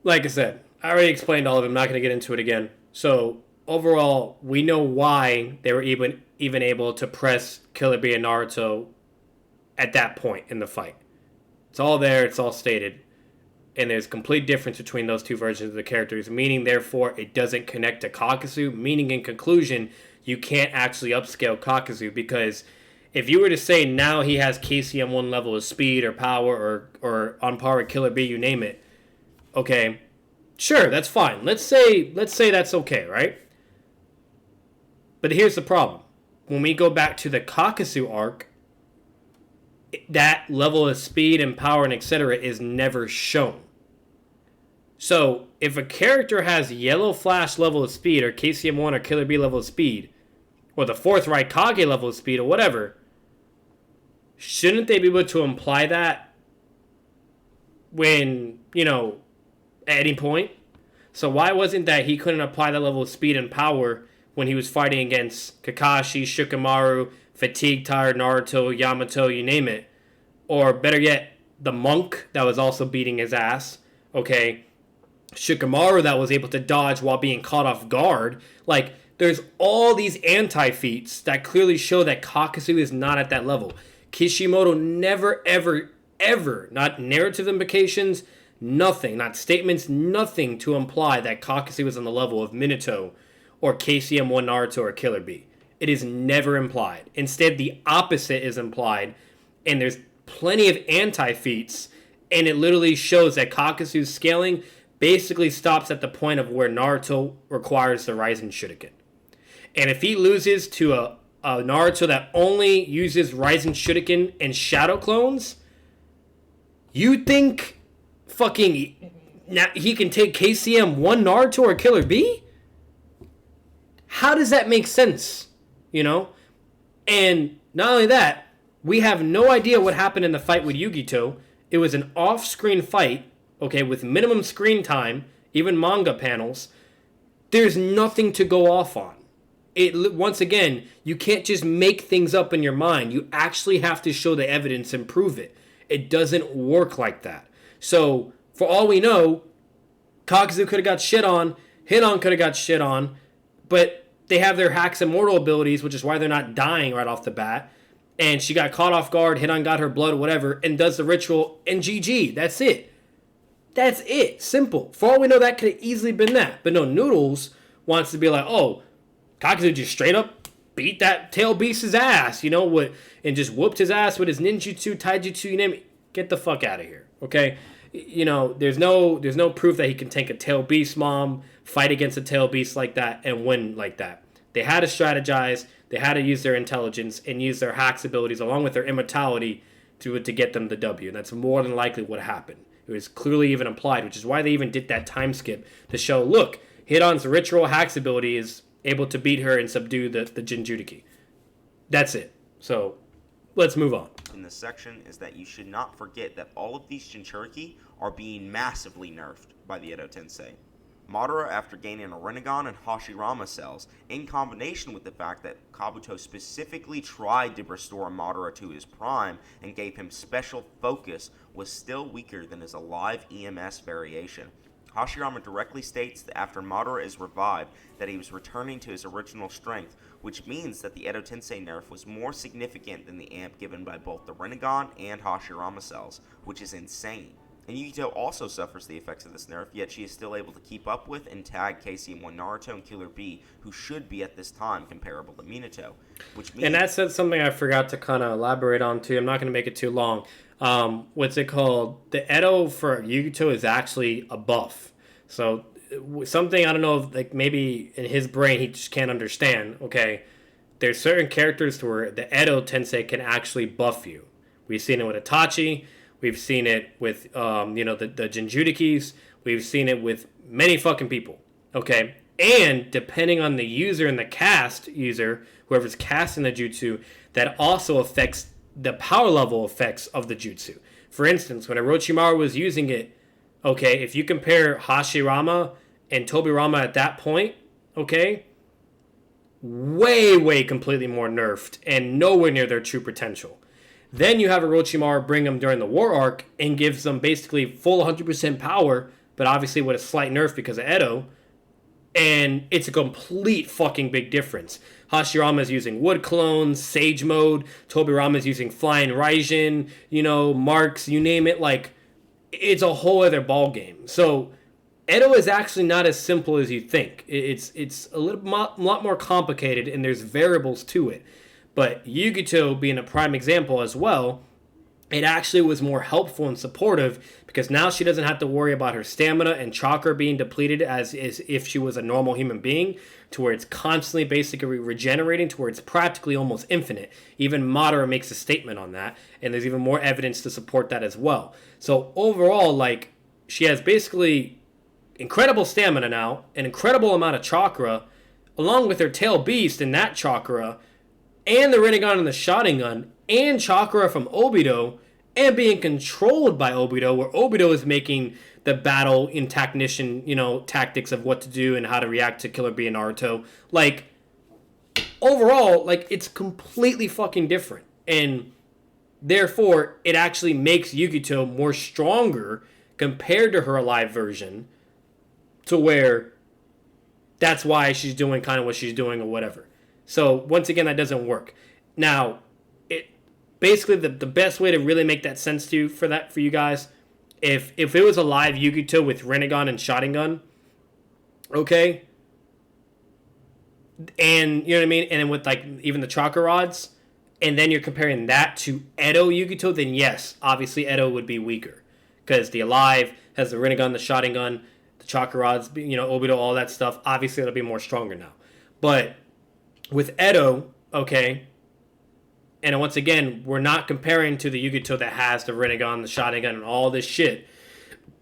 like I said, I already explained all of it. I'm not going to get into it again. So, overall, we know why they were even able to press Killer Bee and Naruto at that point in the fight. It's all there. It's all stated. And there's a complete difference between those two versions of the characters, meaning, therefore, it doesn't connect to Kakuzu, meaning, in conclusion, you can't actually upscale Kakuzu, because if you were to say now he has KCM 1 level of speed or power or on par with Killer Bee, you name it, okay, sure, that's fine. Let's say that's okay, right? But here's the problem. When we go back to the Kakuzu arc, that level of speed and power and etc. is never shown. So, if a character has Yellow Flash level of speed, or KCM 1 or Killer Bee level of speed, or the 4th Raikage level of speed, or whatever, shouldn't they be able to imply that when, at any point? So why wasn't that he couldn't apply that level of speed and power when he was fighting against Kakashi, Shikamaru, Fatigue Tired Naruto, Yamato, you name it? Or better yet, the monk that was also beating his ass, okay? Shikamaru that was able to dodge while being caught off guard. Like, there's all these anti-feats that clearly show that Kakuzu is not at that level. Kishimoto never, ever, not narrative implications, nothing, not statements, nothing to imply that Kakuzu is on the level of Minato or KCM 1 Naruto or Killer Bee. It is never implied. Instead, the opposite is implied, and there's plenty of anti-feats, and it literally shows that Kakuzu's scaling basically stops at the point of where Naruto requires the Rising Shuriken. And if he loses to a Naruto that only uses Rising Shuriken and Shadow Clones, you think fucking now he can take KCM 1 Naruto or Killer Bee? How does that make sense? You know? And not only that, we have no idea what happened in the fight with Yugito. It was an off-screen fight, okay, with minimum screen time, even manga panels. There's nothing to go off on. Once again, you can't just make things up in your mind. You actually have to show the evidence and prove it. It doesn't work like that. So, for all we know, Kakuzu could have got shit on, Hidan could have got shit on, but they have their Hacks Immortal abilities, which is why they're not dying right off the bat. And she got caught off guard, Hidan got her blood, whatever, and does the ritual, and GG. That's it. That's it. Simple. For all we know, that could have easily been that. But no, Noodles wants to be like, oh, Kakuzu just straight up beat that tail beast's ass, you know, and just whooped his ass with his ninjutsu, taijutsu, you name it. Get the fuck out of here, okay? You know, there's no proof that he can tank a tail beast mom, fight against a tail beast like that, and win like that. They had to strategize, they had to use their intelligence, and use their hacks abilities along with their immortality to get them the W. And that's more than likely what happened. It was clearly even implied, which is why they even did that time skip to show, look, Hidan's ritual hacks ability is able to beat her and subdue the Jinchuriki. That's it. So, let's move on. In this section is that you should not forget that all of these Jinchuriki are being massively nerfed by the Edo Tensei. Madara, after gaining a Rinnegan and Hashirama cells, in combination with the fact that Kabuto specifically tried to restore Madara to his prime and gave him special focus, was still weaker than his alive EMS variation. Hashirama directly states that after Madara is revived, that he was returning to his original strength, which means that the Edo Tensei nerf was more significant than the amp given by both the Rinnegan and Hashirama cells, which is insane. And Yugito also suffers the effects of this nerf, yet she is still able to keep up with and tag KCM1 Naruto and Killer B, who should be at this time comparable to Minato. Which means... And that's something I forgot to kind of elaborate on too. I'm not going to make it too long. What's it called? The Edo for Yugito is actually a buff. So something, I don't know, if, like maybe in his brain he just can't understand. Okay, there's certain characters where the Edo Tensei can actually buff you. We've seen it with Itachi. We've seen it with, the Jinchurikis. We've seen it with many fucking people. Okay? And depending on the user and the cast user, whoever's casting the jutsu, that also affects the power level effects of the jutsu. For instance, when Orochimaru was using it, okay, if you compare Hashirama and Tobirama at that point, okay, way completely more nerfed and nowhere near their true potential. Then you have Orochimaru bring them during the war arc and gives them basically full 100% power, but obviously with a slight nerf because of Edo. And it's a complete fucking big difference. Hashirama is using wood clones, Sage mode. Tobirama is using flying Raijin, marks, you name it. Like, it's a whole other ball game. So Edo is actually not as simple as you think. It's a lot more complicated, and there's variables to it. But Yugito being a prime example as well, it actually was more helpful and supportive because now she doesn't have to worry about her stamina and chakra being depleted as if she was a normal human being, to where it's constantly basically regenerating to where it's practically almost infinite. Even Madara makes a statement on that, and there's even more evidence to support that as well. So overall, like, she has basically incredible stamina now, an incredible amount of chakra, along with her tail beast and that chakra, and the Rinnegan and the Sharingan, and chakra from Obito, and being controlled by Obito, where Obito is making the battle in tactics of what to do and how to react to Killer B and Naruto. Like, overall, like, it's completely fucking different. And therefore, it actually makes Yugito more stronger compared to her alive version, to where that's why she's doing kind of what she's doing or whatever. So, once again, that doesn't work. Now, basically the best way to really make that sense to you for you guys, if it was a live Yugito with Rinnegan and Sharingan, okay, and you know what I mean, and then with like even the chakra rods, and then you're comparing that to Edo Yugito, then yes, obviously Edo would be weaker because the alive has the Rinnegan, the Sharingan, the chakra rods, Obito, all that stuff. Obviously, it'll be more stronger now, but with Edo, okay. And once again, we're not comparing to the Yugito that has the Rinnegan, the Sharingan, and all this shit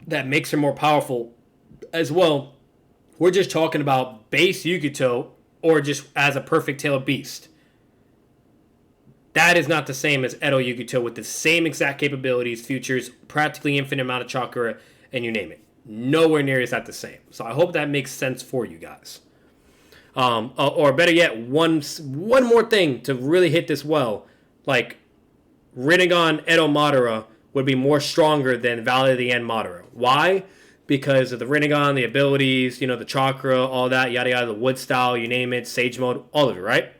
that makes her more powerful as well. We're just talking about base Yugito or just as a perfect tail beast. That is not the same as Edo Yugito with the same exact capabilities, features, practically infinite amount of chakra, and you name it. Nowhere near is that the same. So I hope that makes sense for you guys. Or better yet, one more thing to really hit this well. Like, Rinnegan Edo Madara would be more stronger than Valley of the End Madara. Why? Because of the Rinnegan, the abilities, the chakra, all that, yada yada, the wood style, you name it, Sage Mode, all of it, right?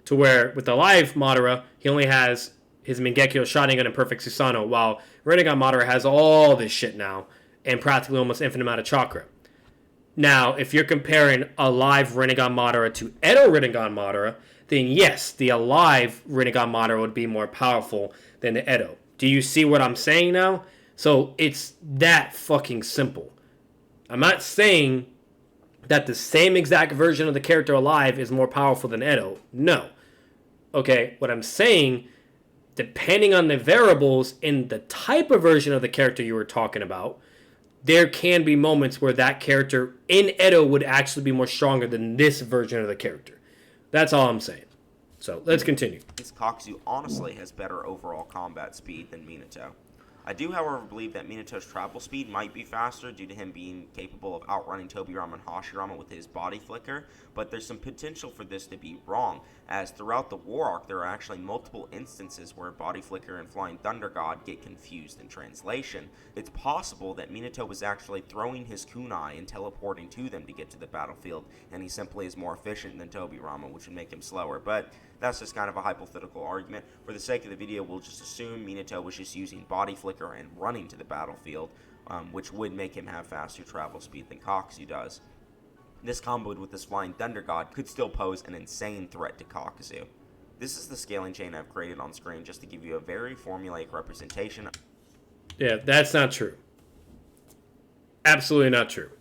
To where, with the live Madara, he only has his Mangekyo Sharingan and Perfect Susanoo, while Rinnegan Madara has all this shit now, and practically almost infinite amount of chakra. Now, if you're comparing a live Rinnegan Madara to Edo Rinnegan Madara, then yes, the alive Rinnegan Madara would be more powerful than the Edo. Do you see what I'm saying now? So, it's that fucking simple. I'm not saying that the same exact version of the character alive is more powerful than Edo. No. Okay, what I'm saying, depending on the variables in the type of version of the character you were talking about, there can be moments where that character in Edo would actually be more stronger than this version of the character. That's all I'm saying. So, let's continue. Kakuzu honestly has better overall combat speed than Minato. I do, however, believe that Minato's travel speed might be faster due to him being capable of outrunning Tobirama and Hashirama with his body flicker, but there's some potential for this to be wrong, as throughout the War Arc there are actually multiple instances where Body Flicker and Flying Thunder God get confused in translation. It's possible that Minato was actually throwing his kunai and teleporting to them to get to the battlefield, and he simply is more efficient than Tobirama, which would make him slower, but that's just kind of a hypothetical argument. For the sake of the video, we'll just assume Minato was just using Body Flicker and running to the battlefield, which would make him have faster travel speed than Kakuzu does. This comboed with this Flying Thunder God could still pose an insane threat to Kakuzu. This is the scaling chain I've created on screen just to give you a very formulaic representation. Yeah, that's not true. Absolutely not true.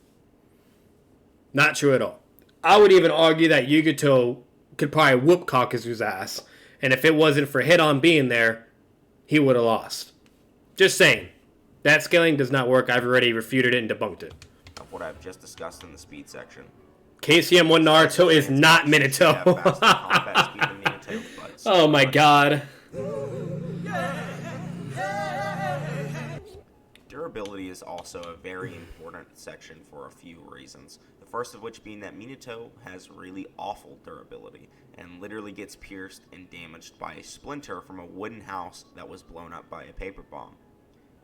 Not true at all. I would even argue that Yugito could probably whoop Kakuzu's ass, and if it wasn't for Hit-On being there, he would have lost. Just saying. That scaling does not work. I've already refuted it and debunked it. Of what I've just discussed in the speed section. KCM1 Naruto is not Minato. Oh my god. Durability is also a very important section for a few reasons. The first of which being that Minato has really awful durability and literally gets pierced and damaged by a splinter from a wooden house that was blown up by a paper bomb.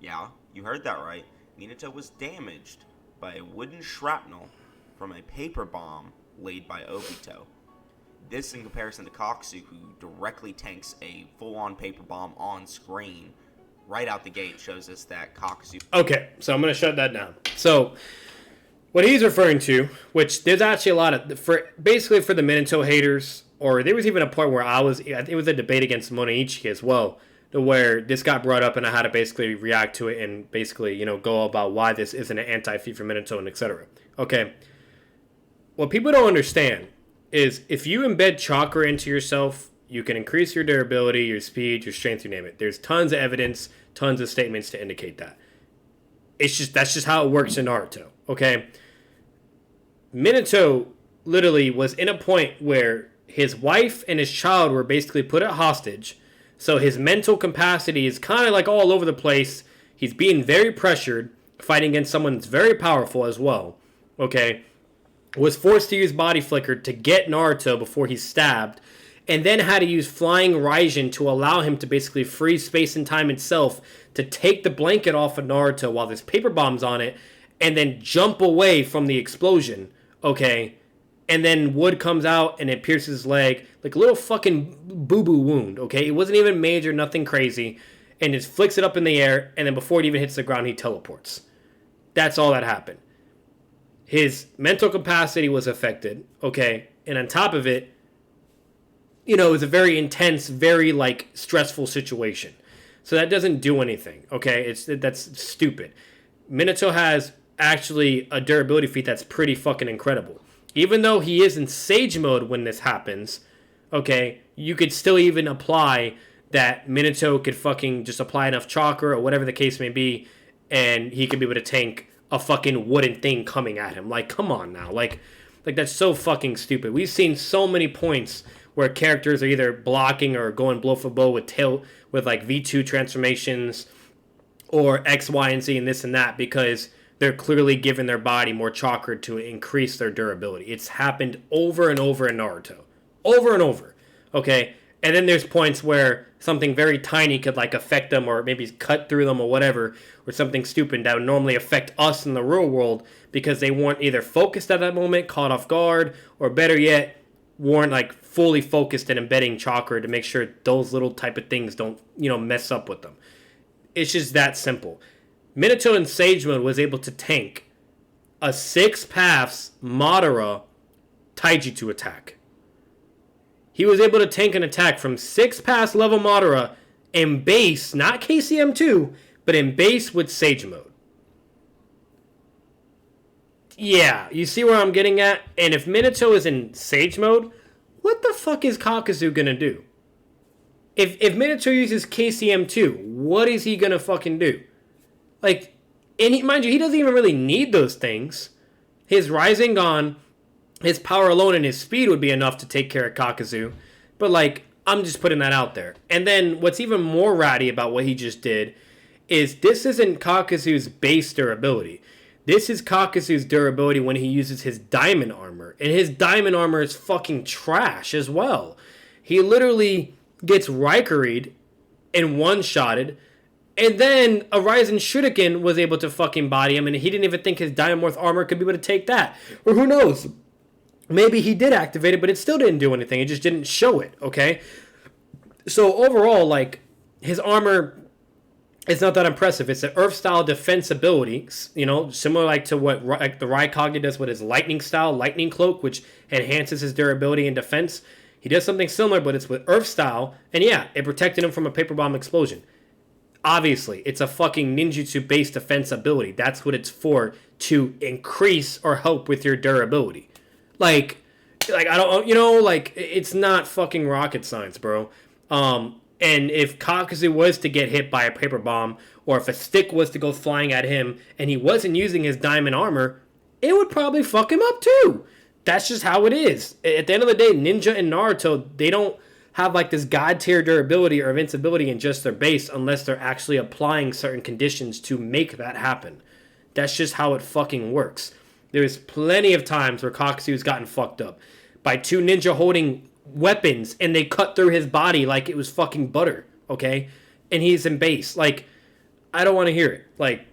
Yeah, you heard that right. Minato was damaged by a wooden shrapnel from a paper bomb laid by Obito. This in comparison to Kakuzu, who directly tanks a full-on paper bomb on screen right out the gate, shows us that Kakuzu... Okay, so I'm going to shut that down. So, what he's referring to, which there's actually a lot of... basically for the Minato haters, or there was even a point where I think it was a debate against Monaichi as well, where this got brought up and I had to basically react to it and basically, go about why this isn't an anti-feat for Minato and etc. Okay. What people don't understand is if you embed chakra into yourself, you can increase your durability, your speed, your strength, you name it. There's tons of evidence, tons of statements to indicate that. That's just how it works in Naruto, okay? Minato literally was in a point where his wife and his child were basically put at hostage. So his mental capacity is kind of like all over the place. He's being very pressured, fighting against someone that's very powerful as well. Okay? Was forced to use Body Flicker to get Naruto before he's stabbed, and then had to use Flying Raijin to allow him to basically freeze space and time itself to take the blanket off of Naruto while there's paper bombs on it, and then jump away from the explosion. Okay? And then wood comes out and it pierces his leg like a little fucking boo-boo wound, okay? It wasn't even major, nothing crazy. And just flicks it up in the air, and then before it even hits the ground, he teleports. That's all that happened. His mental capacity was affected, okay? And on top of it, it was a very intense, very, stressful situation. So that doesn't do anything, okay? That's stupid. Minato has actually a durability feat that's pretty fucking incredible. Even though he is in Sage Mode when this happens, okay, you could still even apply that Minato could fucking just apply enough chakra or whatever the case may be, and he could be able to tank a fucking wooden thing coming at him. Come on now. Like, that's so fucking stupid. We've seen so many points where characters are either blocking or going blow for blow with like V2 transformations or X, Y, and Z and this and that because they're clearly giving their body more chakra to increase their durability. It's happened over and over in Naruto. Over and over. Okay? And then there's points where something very tiny could like affect them or maybe cut through them or whatever, or something stupid that would normally affect us in the real world because they weren't either focused at that moment, caught off guard, or better yet, weren't like fully focused and embedding chakra to make sure those little type of things don't, mess up with them. It's just that simple. Minato in Sage Mode was able to tank a 6 paths Madara Taijutsu attack. He was able to tank an attack from 6 pass level Madara in base, not KCM2, but in base with Sage Mode. Yeah, you see where I'm getting at? And if Minato is in Sage Mode, what the fuck is Kakuzu gonna do? If Minato uses KCM2, what is he gonna fucking do? Like, and mind you, he doesn't even really need those things. His Rasengan, his power alone and his speed would be enough to take care of Kakuzu. But, like, I'm just putting that out there. And then what's even more ratty about what he just did is this isn't Kakuzu's base durability. This is Kakuzu's durability when he uses his diamond armor. And his diamond armor is fucking trash as well. He literally gets Raikuri'd and one-shotted. And then a Ryzen Shuriken was able to fucking body him. And he didn't even think his Diamond armor could be able to take that. Or who knows? Maybe he did activate it, but it still didn't do anything. It just didn't show it, okay? So overall, like, his armor is not that impressive. It's an Earth-style defense ability, similar like to what the Raikage does with his lightning-style, lightning cloak, which enhances his durability and defense. He does something similar, but it's with Earth-style, and yeah, it protected him from a paper bomb explosion. Obviously, it's a fucking ninjutsu-based defense ability. That's what it's for, to increase or help with your durability. Like I don't, it's not fucking rocket science, bro. And if Kakuzu was to get hit by a paper bomb, or if a stick was to go flying at him, and he wasn't using his diamond armor, it would probably fuck him up too. That's just how it is. At the end of the day, Ninja and Naruto, they don't have like this god tier durability or invincibility in just their base unless they're actually applying certain conditions to make that happen. That's just how it fucking works. There's plenty of times where Kakuzu's gotten fucked up by two ninja holding weapons and they cut through his body like it was fucking butter, okay? And he's in base. Like, I don't want to hear it. Like,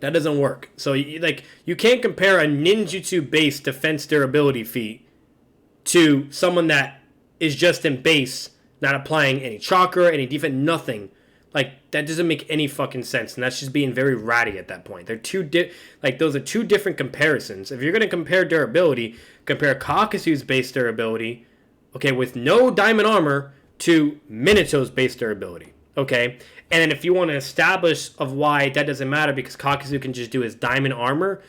that doesn't work. So, you can't compare a ninjutsu-based defense durability feat to someone that is just in base, not applying any chakra, any defense, nothing. Like, that doesn't make any fucking sense, and that's just being very ratty at that point. They're those are two different comparisons. If you're going to compare durability, compare Kakuzu's base durability, okay, with no diamond armor, to Minato's base durability, okay? And then if you want to establish of why that doesn't matter because Kakuzu can just do his diamond armor,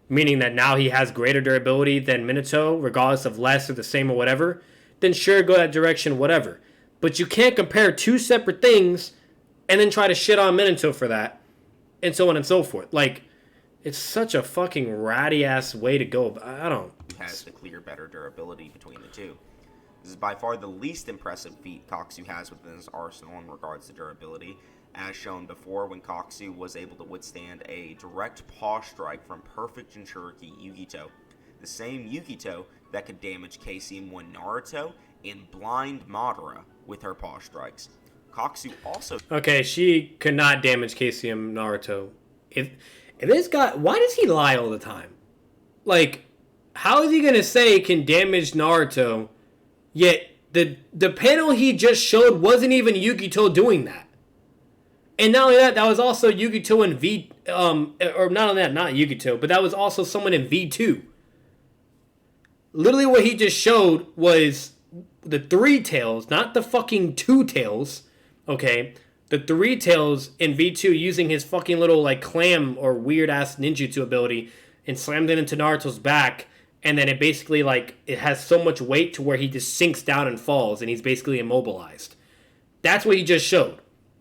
meaning that now he has greater durability than Minato, regardless of less or the same or whatever, then sure, go that direction, whatever. But you can't compare two separate things and then try to shit on Minato for that, and so on and so forth. Like, it's such a fucking ratty-ass way to go. I don't... Has the clear better durability between the two. This is by far the least impressive feat Kakuzu has within his arsenal in regards to durability, as shown before when Kakuzu was able to withstand a direct paw strike from perfect Jinchuriki Yugito. The same Yugito that could damage KCM1 Naruto and blind Madara with her paw strikes. Kakuzu also... Okay, she could not damage KCM Naruto. If this guy... Why does he lie all the time? Like, how is he going to say can damage Naruto, yet the panel he just showed wasn't even Yugito doing that? And not only that, that was also Yugito in V... or not only that, not Yugito, but that was also someone in V2. Literally what he just showed was the 3 tails, not the fucking 2 tails. Okay, the 3 tails in V2 using his fucking little like clam or weird ass ninjutsu ability and slammed it into Naruto's back, and then it basically like it has so much weight to where he just sinks down and falls and he's basically immobilized. That's what he just showed,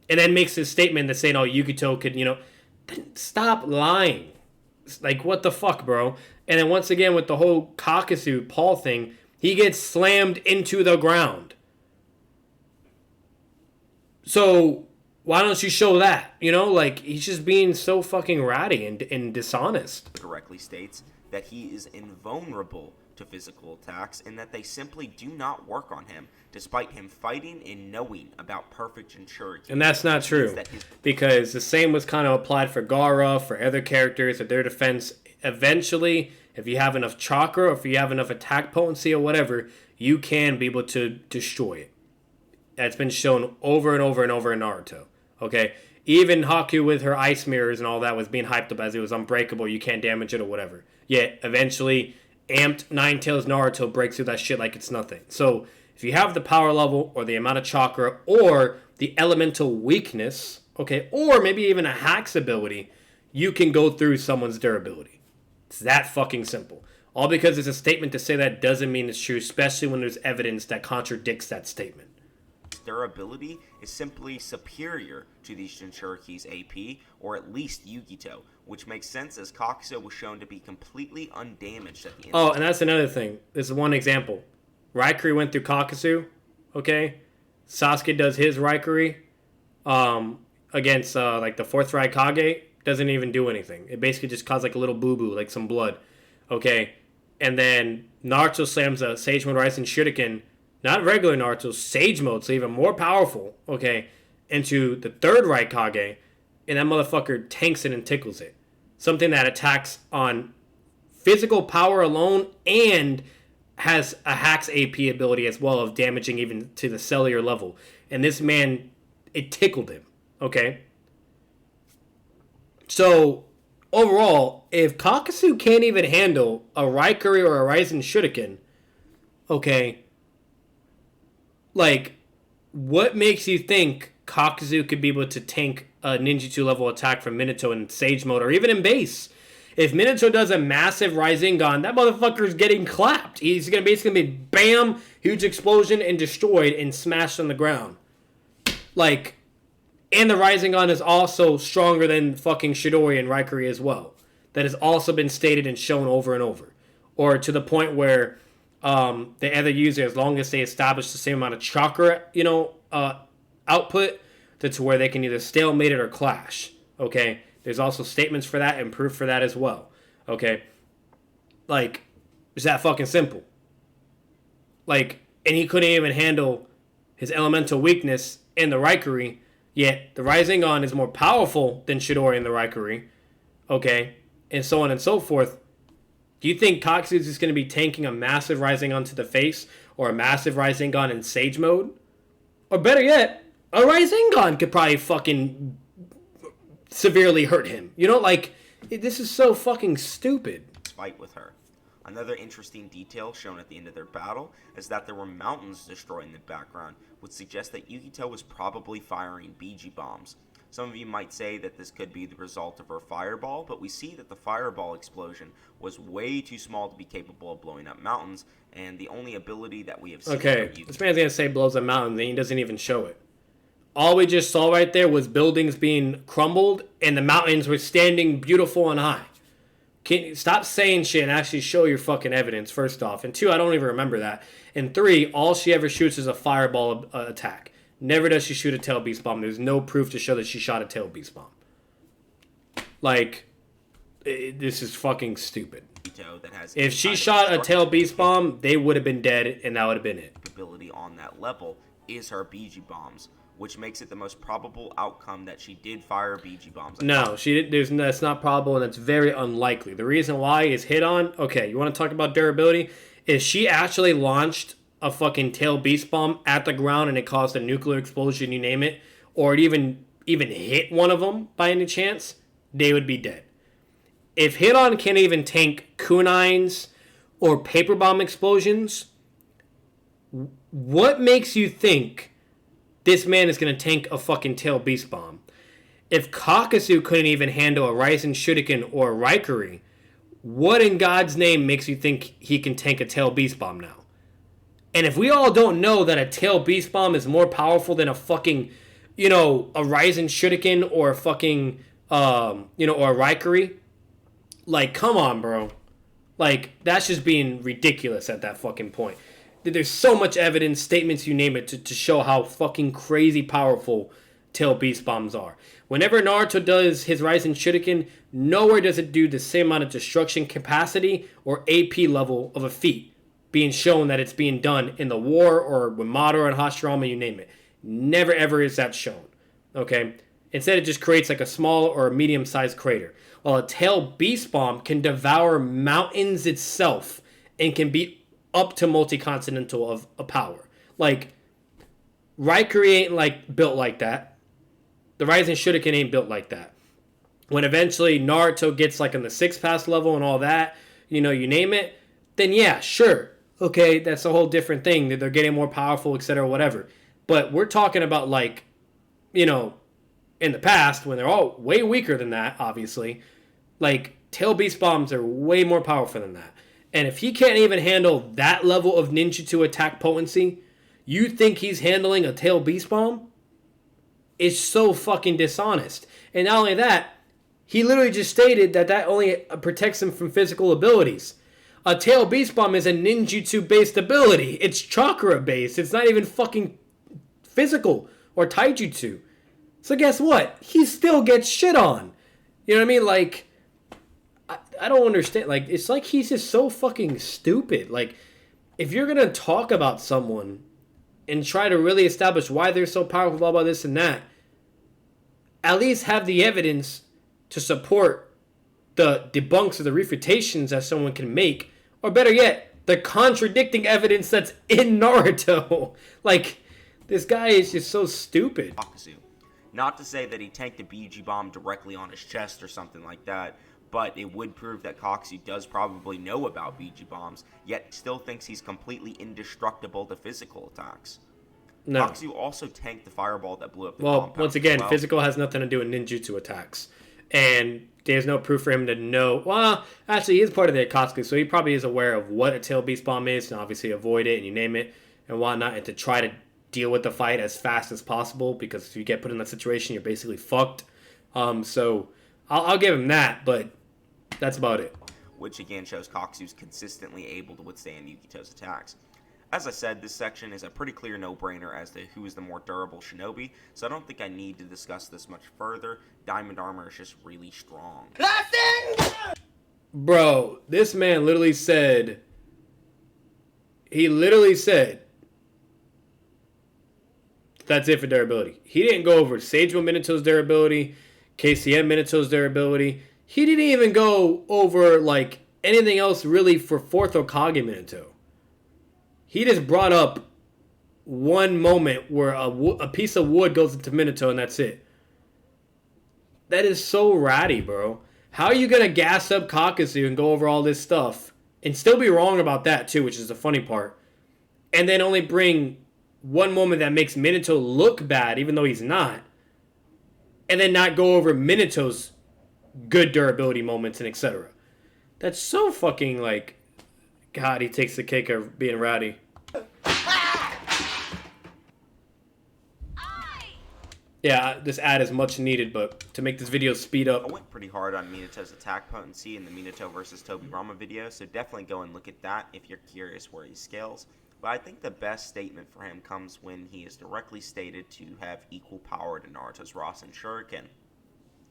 and then makes his statement that saying, "Oh, Yugito could," stop lying. Like, what the fuck, bro? And then once again with the whole Kakuzu Paul thing, he gets slammed into the ground. So why don't you show that? You know, like, he's just being so fucking ratty and dishonest. Directly states that he is invulnerable to physical attacks and that they simply do not work on him, despite him fighting and knowing about perfect Jinchuriki. And that's not true, because the same was kind of applied for Gaara, for other characters, that their defense, eventually, if you have enough chakra, or if you have enough attack potency or whatever, you can be able to destroy it. That's been shown over and over and over in Naruto. Okay? Even Haku with her ice mirrors and all that was being hyped up as it was unbreakable, you can't damage it or whatever. Yet, eventually, amped Nine-Tails Naruto breaks through that shit like it's nothing. So, if you have the power level, or the amount of chakra, or the elemental weakness, okay, or maybe even a hack's ability, you can go through someone's durability. It's that fucking simple. All because it's a statement to say that doesn't mean it's true, especially when there's evidence that contradicts that statement. Durability is simply superior to the Jinchuriki's AP, or at least Yugito, which makes sense as Kakuzu was shown to be completely undamaged at the end. Oh, and that's another thing. This is one example. Raikuri went through Kakuzu, okay? Sasuke does his Raikuri against like the 4th Raikage, doesn't even do anything. It basically just caused like a little boo-boo, like some blood, okay? And then Naruto slams a Sage Mode Rising Shuriken, not regular Naruto, Sage Mode, so even more powerful, okay, into the 3rd Raikage, and that motherfucker tanks it and tickles it. Something that attacks on physical power alone and has a hack's AP ability as well of damaging even to the cellular level. And this man, it tickled him, okay? So, overall, if Kakuzu can't even handle a Raikuri or a Rising Shuriken, okay, like, what makes you think Kakuzu could be able to tank a ninjutsu level attack from Minato in Sage Mode or even in base? If Minato does a massive Rasengan, that motherfucker's getting clapped. He's gonna basically be bam, huge explosion and destroyed and smashed on the ground. Like, and the Rasengan is also stronger than fucking Chidori and Raikuri as well. That has also been stated and shown over and over. Or to the point where the other user, as long as they establish the same amount of chakra, output, that's where they can either stalemate it or clash. Okay? There's also statements for that and proof for that as well. Okay? Like, it's that fucking simple. Like, and he couldn't even handle his elemental weakness in the Raikuri, yet the Rasengan is more powerful than Chidori in the Raikuri. Okay? And so on and so forth. Do you think Kakuzu is just going to be tanking a massive Rasengan to the face or a massive Rasengan in Sage Mode? Or better yet, a Rasengan could probably fucking severely hurt him. You know, like, this is so fucking stupid. Fight with her. Another interesting detail shown at the end of their battle is that there were mountains destroyed in the background, which suggests that Yugito was probably firing BG bombs. Some of you might say that this could be the result of her fireball, but we see that the fireball explosion was way too small to be capable of blowing up mountains, and the only ability that we have seen... Okay, this man's gonna say blows up mountains, and he doesn't even show it. All we just saw right there was buildings being crumbled, and the mountains were standing beautiful and high. Can you stop saying shit and actually show your fucking evidence, first off. And 2, I don't even remember that. And 3, all she ever shoots is a fireball attack. Never does she shoot a tail beast bomb. There's no proof to show that she shot a tail beast bomb. Like, this is fucking stupid. If she shot a tail beast bomb, they would have been dead, and that would have been it. Ability on that level is her BG bombs, which makes it the most probable outcome that she did fire BG bombs. No, she did. That's not probable, and that's very unlikely. The reason why is hit on. Okay, you want to talk about durability? If she actually launched a fucking tail beast bomb at the ground and it caused a nuclear explosion, you name it, or it even hit one of them by any chance, they would be dead. If Hit-On can't even tank kunines or paper bomb explosions, what makes you think this man is going to tank a fucking tail beast bomb? If Kakuzu couldn't even handle a Raisen Shuriken or a Raikuri, what in God's name makes you think he can tank a tail beast bomb now? And if we all don't know that a tail beast bomb is more powerful than a fucking, a Raisen Shuriken or a fucking, or a Raikuri, like, come on, bro. Like, that's just being ridiculous at that fucking point. There's so much evidence, statements, you name it, to show how fucking crazy powerful tail beast bombs are. Whenever Naruto does his Rising Shuriken, nowhere does it do the same amount of destruction capacity or AP level of a feat being shown that it's being done in the war or with Madara and Hashirama, you name it. Never ever is that shown. Okay? Instead, it just creates like a small or a medium-sized crater. While a tail beast bomb can devour mountains itself and can be up to multi-continental of a power. Like, Raikuri ain't like built like that. The Rising Shuriken ain't built like that. When eventually Naruto gets like in the 6th pass level and all that, you know, you name it, then yeah, sure. Okay, that's a whole different thing. They're getting more powerful, etc., whatever. But we're talking about like, you know, in the past, when they're all way weaker than that, obviously, like, tail beast bombs are way more powerful than that. And if he can't even handle that level of ninjutsu attack potency, you think he's handling a tail beast bomb? It's so fucking dishonest. And not only that, he literally just stated that that only protects him from physical abilities. A tail beast bomb is a ninjutsu-based ability. It's chakra-based. It's not even fucking physical or taijutsu. So guess what? He still gets shit on. You know what I mean? Like, I don't understand. Like, it's like he's just so fucking stupid. Like, if you're going to talk about someone and try to really establish why they're so powerful, blah, blah, this and that, at least have the evidence to support the debunks or the refutations that someone can make. Or better yet, the contradicting evidence that's in Naruto. Like, this guy is just so stupid. Kakuzu. Not to say that he tanked a BG bomb directly on his chest or something like that, but it would prove that Kakuzu does probably know about BG bombs, yet still thinks he's completely indestructible to physical attacks. No. Kakuzu also tanked the fireball that blew up the compound. Once again, physical has nothing to do with ninjutsu attacks. And there's no proof for him to know. Well, actually, he is part of the Akatsuki, so he probably is aware of what a tail beast bomb is, and obviously avoid it, and you name it, and whatnot, and to try to deal with the fight as fast as possible, because if you get put in that situation, you're basically fucked. So I'll give him that, but that's about it. Which again shows Kakuzu's consistently able to withstand Yugito's attacks. As I said, this section is a pretty clear no-brainer as to who is the more durable shinobi, so I don't think I need to discuss this much further. Diamond armor is just really strong. Bro, this man literally said, that's it for durability. He didn't go over Seijo Minato's durability, KCM Minato's durability. He didn't even go over, like, anything else really for 4th Hokage Minato. He just brought up one moment where a piece of wood goes into Minato and that's it. That is so ratty, bro. How are you going to gas up Kakuzu and go over all this stuff and still be wrong about that too, which is the funny part, and then only bring one moment that makes Minato look bad even though he's not, and then not go over Minato's good durability moments and etc. That's so fucking like, God, he takes the cake of being rowdy. Yeah, this ad is much needed, but to make this video speed up. I went pretty hard on Minato's attack potency in the Minato versus Tobirama video, so definitely go and look at that if you're curious where he scales. But I think the best statement for him comes when he is directly stated to have equal power to Naruto's Rasen Shuriken.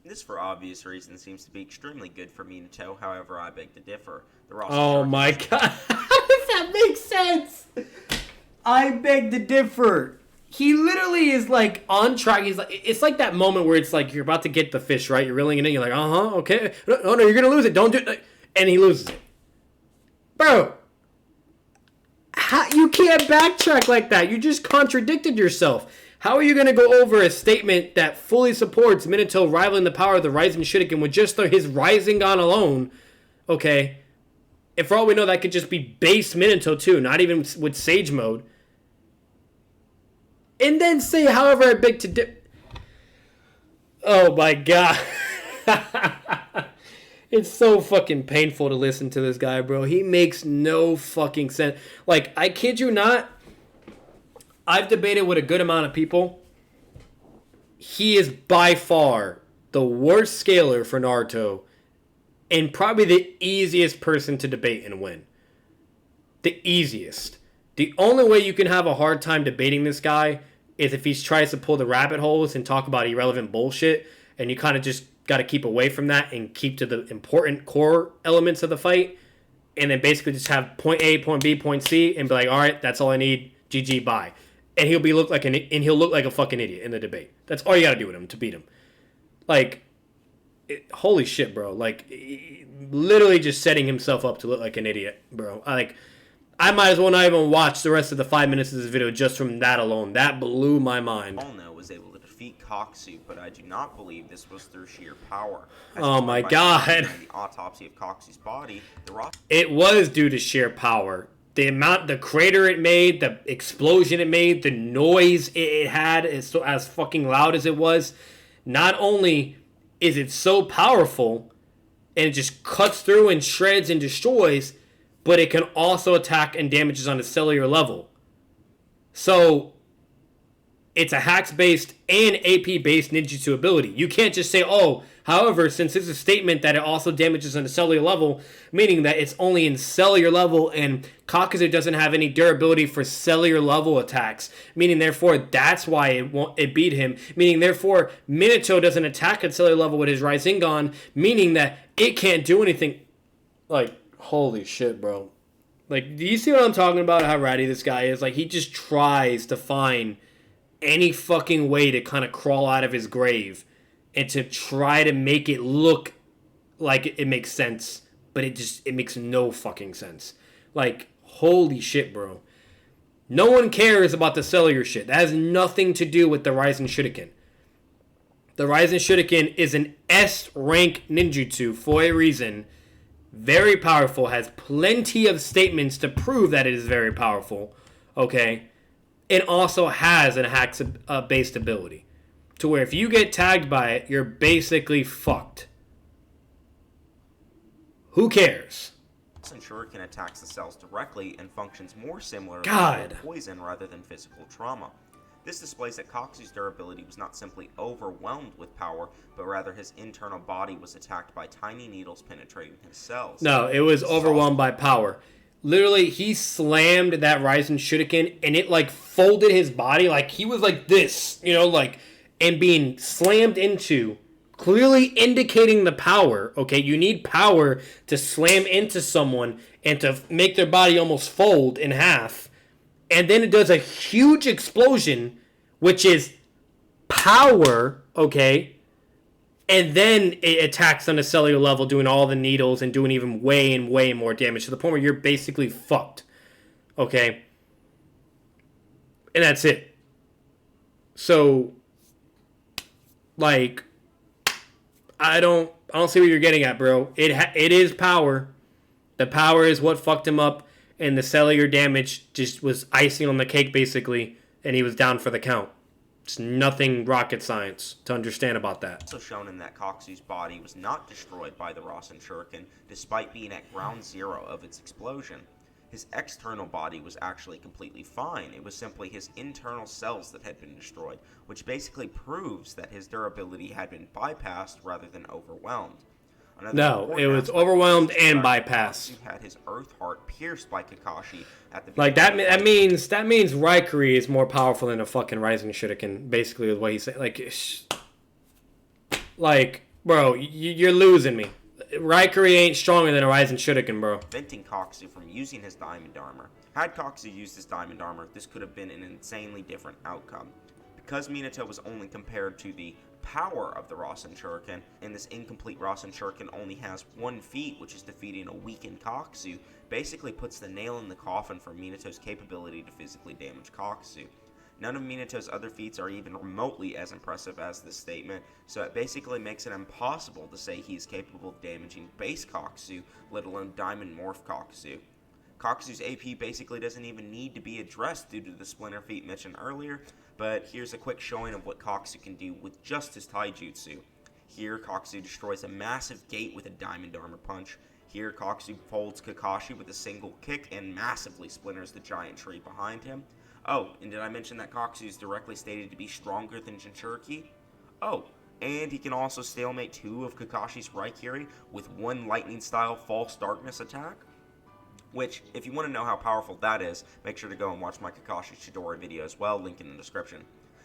This, for obvious reasons, seems to be extremely good for Minato, however, I beg to differ. The Rasen oh Shuriken my god, how does that make sense? I beg to differ. He literally is like on track. He's like, it's like that moment where it's like you're about to get the fish, right? You're reeling it in. You're like, okay. No, you're gonna lose it. Don't do it. And he loses it, bro. You can't backtrack like that. You just contradicted yourself. How are you gonna go over a statement that fully supports Minato rivaling the power of the Rising Shuriken with just his Rasengan alone? Okay, and for all we know, that could just be base Minato too, not even with Sage Mode. And then say, however, I beg to dip. Oh my god. It's so fucking painful to listen to this guy, bro. He makes no fucking sense. Like, I kid you not, I've debated with a good amount of people. He is by far the worst scaler for Naruto and probably the easiest person to debate and win. The easiest. The only way you can have a hard time debating this guy is if he tries to pull the rabbit holes and talk about irrelevant bullshit, and you kind of just got to keep away from that and keep to the important core elements of the fight, and then basically just have point A, point B, point C, and be like, all right, that's all I need. GG, bye. And he'll look like a fucking idiot in the debate. That's all you got to do with him to beat him. Like, holy shit, bro. Like, literally just setting himself up to look like an idiot, bro. I might as well not even watch the rest of the 5 minutes of this video just from that alone. That blew my mind. Ulno was able to defeat Kakuzu, but I do not believe this was through sheer power. Oh my god. The autopsy of Kakuzu's body, it was due to sheer power. The crater it made, the explosion it made, the noise it had, as fucking loud as it was. Not only is it so powerful, and it just cuts through and shreds and destroys, but it can also attack and damages on a cellular level. So, it's a hacks-based and AP-based ninjutsu ability. You can't just say, oh, however, since it's a statement that it also damages on a cellular level, meaning that it's only in cellular level and Kakuzu doesn't have any durability for cellular level attacks, meaning therefore that's why it beat him, meaning therefore Minato doesn't attack at cellular level with his Rasengan, meaning that it can't do anything. Like, holy shit, bro. Like, do you see what I'm talking about? How ratty this guy is? Like, he just tries to find any fucking way to kind of crawl out of his grave and to try to make it look like it makes sense, but it makes no fucking sense. Like, holy shit, bro. No one cares about the cellular shit. That has nothing to do with the Raisen Shuriken. The Raisen Shuriken is an S-rank ninjutsu for a reason. Very powerful, has plenty of statements to prove that it is very powerful. Okay? It also has an hacks-based ability. To where if you get tagged by it, you're basically fucked. Who cares? Shuriken attacks the cells directly and functions more similar to poison rather than physical trauma. This displays that Kakuzu's durability was not simply overwhelmed with power, but rather his internal body was attacked by tiny needles penetrating his cells. No, it was overwhelmed by power. Literally, he slammed that Raisen Shuriken, and it, like, folded his body. Like, he was like this, you know, like, and being slammed into, clearly indicating the power, okay? You need power to slam into someone and to make their body almost fold in half. And then it does a huge explosion, which is power, okay? And then it attacks on a cellular level, doing all the needles and doing even way and way more damage to the point where you're basically fucked. Okay? And that's it. So, like, I don't see what you're getting at, bro. It is power. The power is what fucked him up, and the cellular damage just was icing on the cake, basically, and he was down for the count. It's nothing rocket science to understand about that. Also shown in that Kakuzu's body was not destroyed by the Rasen Shuriken, despite being at ground zero of its explosion. His external body was actually completely fine. It was simply his internal cells that had been destroyed, which basically proves that his durability had been bypassed rather than overwhelmed. No, it was overwhelmed and bypassed. He had his Earth Heart pierced by Kakashi at the like that means Raikiri is more powerful than a fucking Raisen Shuriken. Basically, is what he's saying. Like, bro, you're losing me. Raikiri ain't stronger than a Raisen Shuriken, bro. Preventing Kakuzu from using his diamond armor. Had Kakuzu used his diamond armor, this could have been an insanely different outcome. Because Minato was only compared to the power of the Rasen Shuriken, and this incomplete Rasen Shuriken only has one feat, which is defeating a weakened Kakuzu, basically puts the nail in the coffin for Minato's capability to physically damage Kakuzu. None of Minato's other feats are even remotely as impressive as this statement, so it basically makes it impossible to say he's capable of damaging base Kakuzu, let alone Diamond Morph Kakuzu. Kakuzu's AP basically doesn't even need to be addressed due to the Splinter feat mentioned earlier, but here's a quick showing of what Kakuzu can do with just his taijutsu. Here, Kakuzu destroys a massive gate with a diamond armor punch. Here, Kakuzu folds Kakashi with a single kick and massively splinters the giant tree behind him. Oh, and did I mention that Kakuzu is directly stated to be stronger than Jinchuriki? Oh, and he can also stalemate 2 of Kakashi's Raikiri with 1 lightning-style False Darkness attack. Which, if you want to know how powerful that is, make sure to go and watch my Kakashi Chidori video as well, link in the description.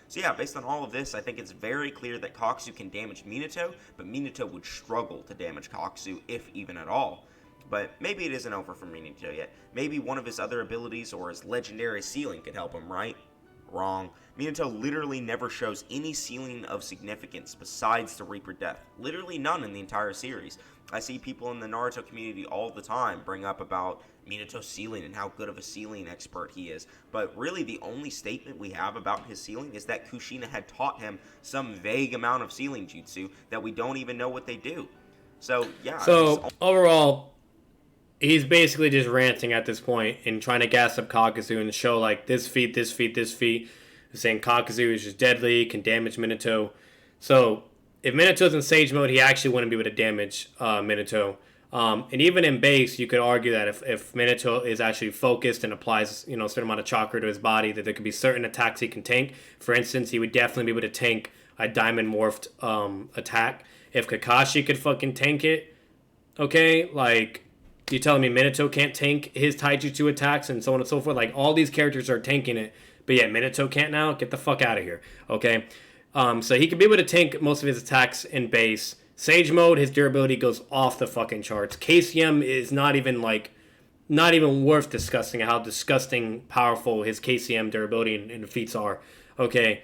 So yeah, based on all of this, I think it's very clear that Kakuzu can damage Minato, but Minato would struggle to damage Kakuzu, if even at all. But maybe it isn't over for Minato yet. Maybe one of his other abilities or his legendary sealing could help him, right? Wrong. Minato literally never shows any sealing of significance besides the Reaper Death. Literally none in the entire series. I see people in the Naruto community all the time bring up about Minato's sealing and how good of a sealing expert he is. But really the only statement we have about his sealing is that Kushina had taught him some vague amount of sealing jutsu that we don't even know what they do. So, yeah. So, overall, he's basically just ranting at this point and trying to gas up Kakuzu and show, like, this feat, this feat, this feat. Saying Kakuzu is just deadly, can damage Minato. So, if Minato's in Sage Mode, he actually wouldn't be able to damage Minato. And even in base, you could argue that if Minato is actually focused and applies, a certain amount of chakra to his body, that there could be certain attacks he can tank. For instance, he would definitely be able to tank a Diamond Morphed attack. If Kakashi could fucking tank it, okay, like, you're telling me Minato can't tank his Taijutsu attacks and so on and so forth? Like, all these characters are tanking it, but yet Minato can't now? Get the fuck out of here, okay? So he could be able to tank most of his attacks in base. Sage Mode, his durability goes off the fucking charts. KCM is not even worth discussing how disgusting powerful his KCM durability and feats are, okay?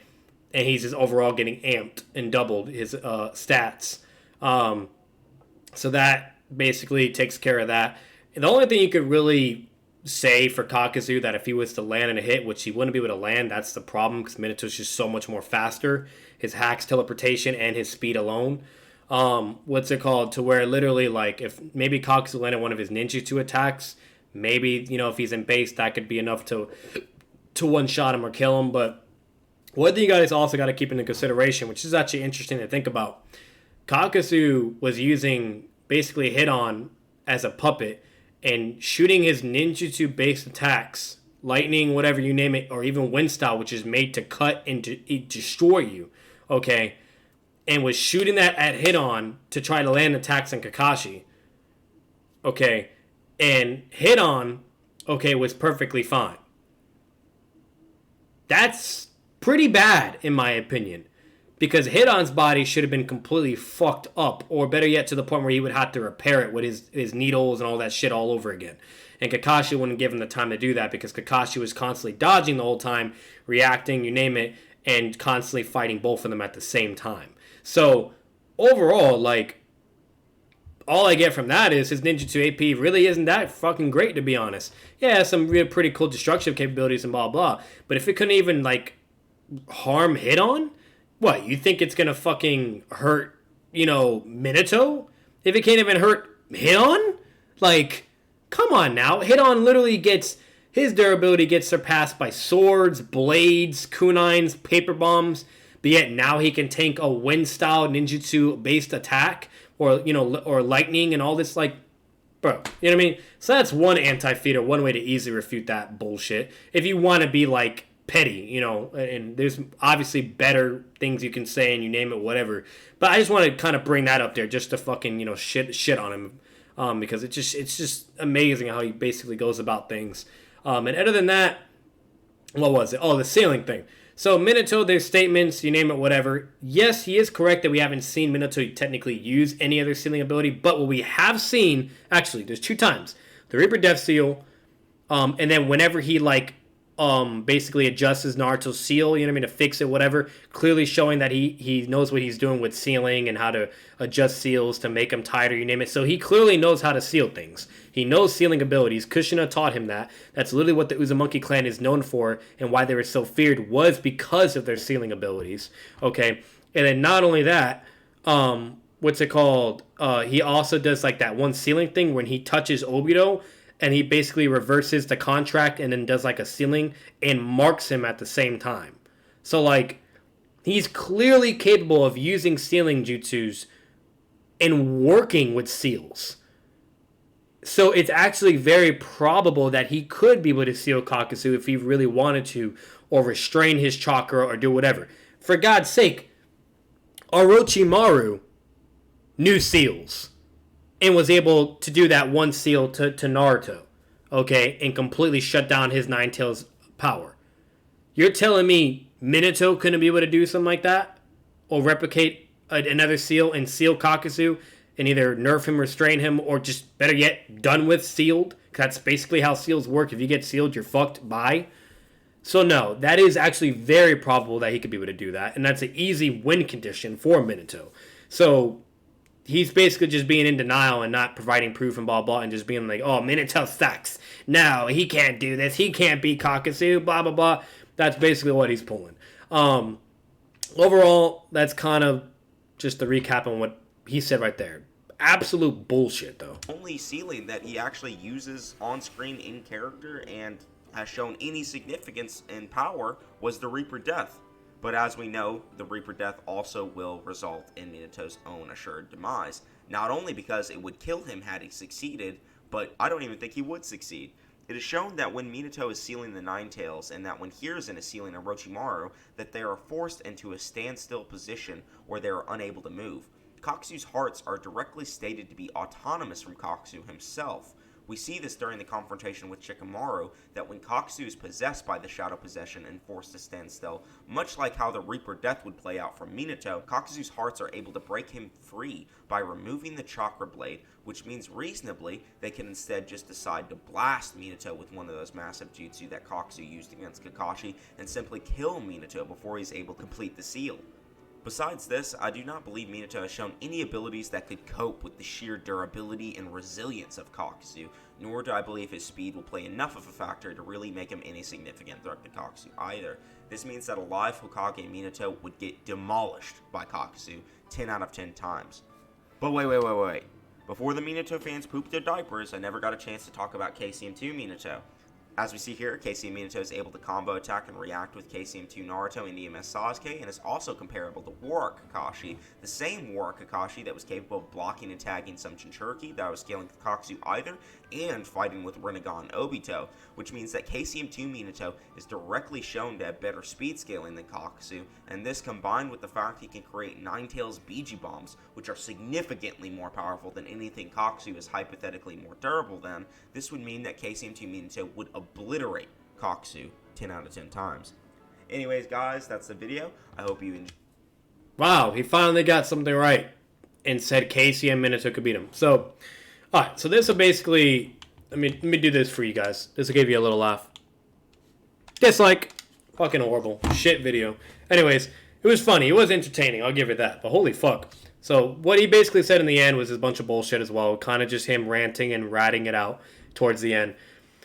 And he's just overall getting amped and doubled his stats. So that basically takes care of that. And the only thing you could really say for Kakuzu, that if he was to land in a hit, which he wouldn't be able to land, that's the problem, because Minato's just so much more faster. His hacks, teleportation, and his speed alone. To where literally, like, if maybe Kakuzu landed one of his ninjutsu attacks, maybe, if he's in base, that could be enough to one-shot him or kill him. But one thing you guys also got to keep into consideration, which is actually interesting to think about, Kakuzu was using basically Hit-On as a puppet and shooting his ninjutsu-based attacks, lightning, whatever you name it, or even wind style, which is made to cut and to destroy you, okay, and was shooting that at Hit-On to try to land attacks on Kakashi, okay, and Hit-On, okay, was perfectly fine. That's pretty bad, in my opinion. Because Hit-On's body should have been completely fucked up, or better yet, to the point where he would have to repair it with his needles and all that shit all over again. And Kakashi wouldn't give him the time to do that, because Kakashi was constantly dodging the whole time, reacting, you name it, and constantly fighting both of them at the same time. So, overall, like, all I get from that is his ninjutsu AP really isn't that fucking great, to be honest. Yeah, some really pretty cool destructive capabilities and blah, blah. But if it couldn't even, like, harm Hit-On, what, you think it's gonna fucking hurt, Minato? If it can't even hurt Hit-On? Like, come on now. Hit-On literally his durability gets surpassed by swords, blades, kunines, paper bombs, but yet now he can tank a wind-style ninjutsu-based attack, or lightning and all this, like, bro, you know what I mean? So that's one anti-feat, or one way to easily refute that bullshit. If you want to be, like, petty, and there's obviously better things you can say, and you name it, whatever. But I just want to kind of bring that up there just to fucking, shit on him, because it's just amazing how he basically goes about things. And other than that, what was it? Oh, the ceiling thing. So Minato, their statements, you name it, whatever. Yes, he is correct that we haven't seen Minato technically use any other sealing ability, but what we have seen, actually, there's 2 times. The Reaper Death Seal, and then whenever he, like, basically adjusts his Naruto seal, to fix it, whatever, clearly showing that he knows what he's doing with sealing and how to adjust seals to make them tighter, you name it. So he clearly knows how to seal things. He knows sealing abilities. Kushina taught him that. That's literally what the Uzumaki clan is known for, and why they were so feared was because of their sealing abilities. Okay, and then not only that, he also does, like, that one sealing thing when he touches Obito, and he basically reverses the contract and then does, like, a sealing and marks him at the same time. So, like, he's clearly capable of using sealing jutsus and working with seals. So it's actually very probable that he could be able to seal Kakuzu if he really wanted to, or restrain his chakra, or do whatever. For God's sake, Orochimaru knew seals and was able to do that one seal to Naruto, okay, and completely shut down his Nine Tails power. You're telling me Minato couldn't be able to do something like that? Or replicate another seal and seal Kakuzu and either nerf him, restrain him, or just, better yet, done with sealed? Because that's basically how seals work. If you get sealed, you're fucked. Bye. So no, that is actually very probable that he could be able to do that. And that's an easy win condition for Minato. So he's basically just being in denial and not providing proof and blah, blah, and just being like, oh, Minato sucks. No, he can't do this. He can't beat Kakuzu, blah, blah, blah. That's basically what he's pulling. Overall, that's kind of just the recap on what he said right there. Absolute bullshit, though. Only ceiling that he actually uses on screen in character and has shown any significance and power was the Reaper Death. But as we know, the Reaper Death also will result in Minato's own assured demise. Not only because it would kill him had he succeeded, but I don't even think he would succeed. It is shown that when Minato is sealing the Nine Tails, and that when Hiruzen is sealing Orochimaru, that they are forced into a standstill position where they are unable to move. Kakuzu's hearts are directly stated to be autonomous from Kakuzu himself. We see this during the confrontation with Shikamaru, that when Kakuzu is possessed by the Shadow Possession and forced to stand still, much like how the Reaper Death would play out for Minato, Kakuzu's hearts are able to break him free by removing the Chakra Blade, which means reasonably they can instead just decide to blast Minato with one of those massive jutsu that Kakuzu used against Kakashi and simply kill Minato before he's able to complete the seal. Besides this, I do not believe Minato has shown any abilities that could cope with the sheer durability and resilience of Kakuzu, nor do I believe his speed will play enough of a factor to really make him any significant threat to Kakuzu either. This means that a live Hokage Minato would get demolished by Kakuzu 10 out of 10 times. But wait. Before the Minato fans pooped their diapers, I never got a chance to talk about KCM2 Minato. As we see here, KCM Minato is able to combo attack and react with KCM2 Naruto and EMS Sasuke, and is also comparable to Warrior Kakashi, the same Warrior Kakashi that was capable of blocking and tagging some Jinchuriki that was scaling Kakuzu either, and fighting with Rinnegan Obito, which means that KCM2 Minato is directly shown to have better speed scaling than Kakuzu, and this combined with the fact he can create Nine Tails Biji Bombs, which are significantly more powerful than anything Kakuzu is hypothetically more durable than, this would mean that KCM2 Minato would obliterate Kakuzu 10 out of 10 times. Anyways, guys, that's the video. I hope you enjoyed. Wow, he finally got something right and said KCM Minato could beat him. So, alright, so this will basically, let me do this for you guys. This will give you a little laugh. Dislike. Fucking horrible. Shit video. Anyways, it was funny. It was entertaining. I'll give it that. But holy fuck. So, what he basically said in the end was a bunch of bullshit as well. Kind of just him ranting and ratting it out towards the end.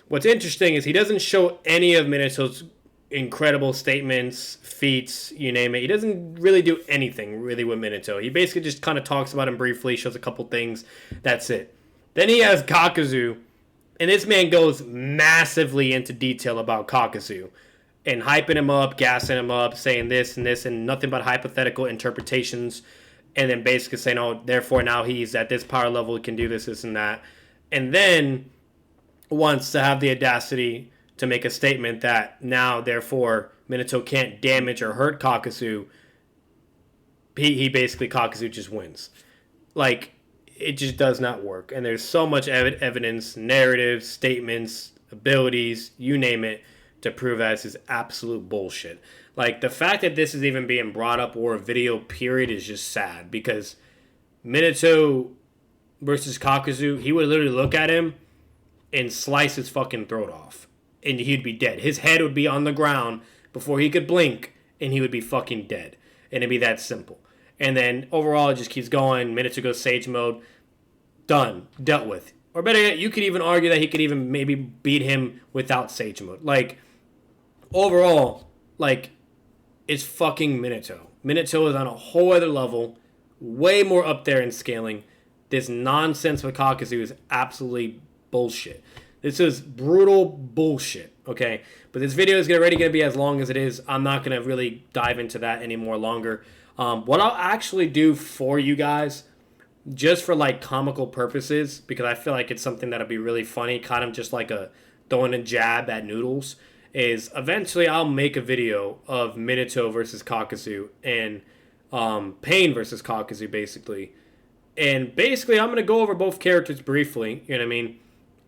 What's interesting is he doesn't show any of Minato's incredible statements, feats, you name it. He doesn't really do anything really with Minato. He basically just kind of talks about him briefly, shows a couple things. That's it. Then he has Kakuzu, and this man goes massively into detail about Kakuzu and hyping him up, gassing him up, saying this and nothing but hypothetical interpretations, and then basically saying, oh, therefore now he's at this power level, he can do this and that. And then wants to have the audacity to make a statement that now, therefore, Minato can't damage or hurt Kakuzu. He basically, Kakuzu just wins. Like, it just does not work. And there's so much evidence, narratives, statements, abilities, you name it, to prove that this is absolute bullshit. Like, the fact that this is even being brought up or a video period is just sad. Because Minato versus Kakuzu, he would literally look at him and slice his fucking throat off. And he'd be dead. His head would be on the ground before he could blink, and he would be fucking dead. And it'd be that simple. And then overall, it just keeps going. Minato goes Sage Mode. Done. Dealt with. Or better yet, you could even argue that he could even maybe beat him without Sage Mode. Like, overall, like, it's fucking Minato. Minato is on a whole other level. Way more up there in scaling. This nonsense with Kakuzu is absolutely bullshit. This is brutal bullshit, okay? But this video is already going to be as long as it is. I'm not going to really dive into that anymore longer. What I'll actually do for you guys, just for like comical purposes, because I feel like it's something that'll be really funny, kind of just like a throwing a jab at Noodles, is eventually I'll make a video of Minato versus Kakuzu, and Pain versus Kakuzu, basically. And basically, I'm going to go over both characters briefly, you know what I mean?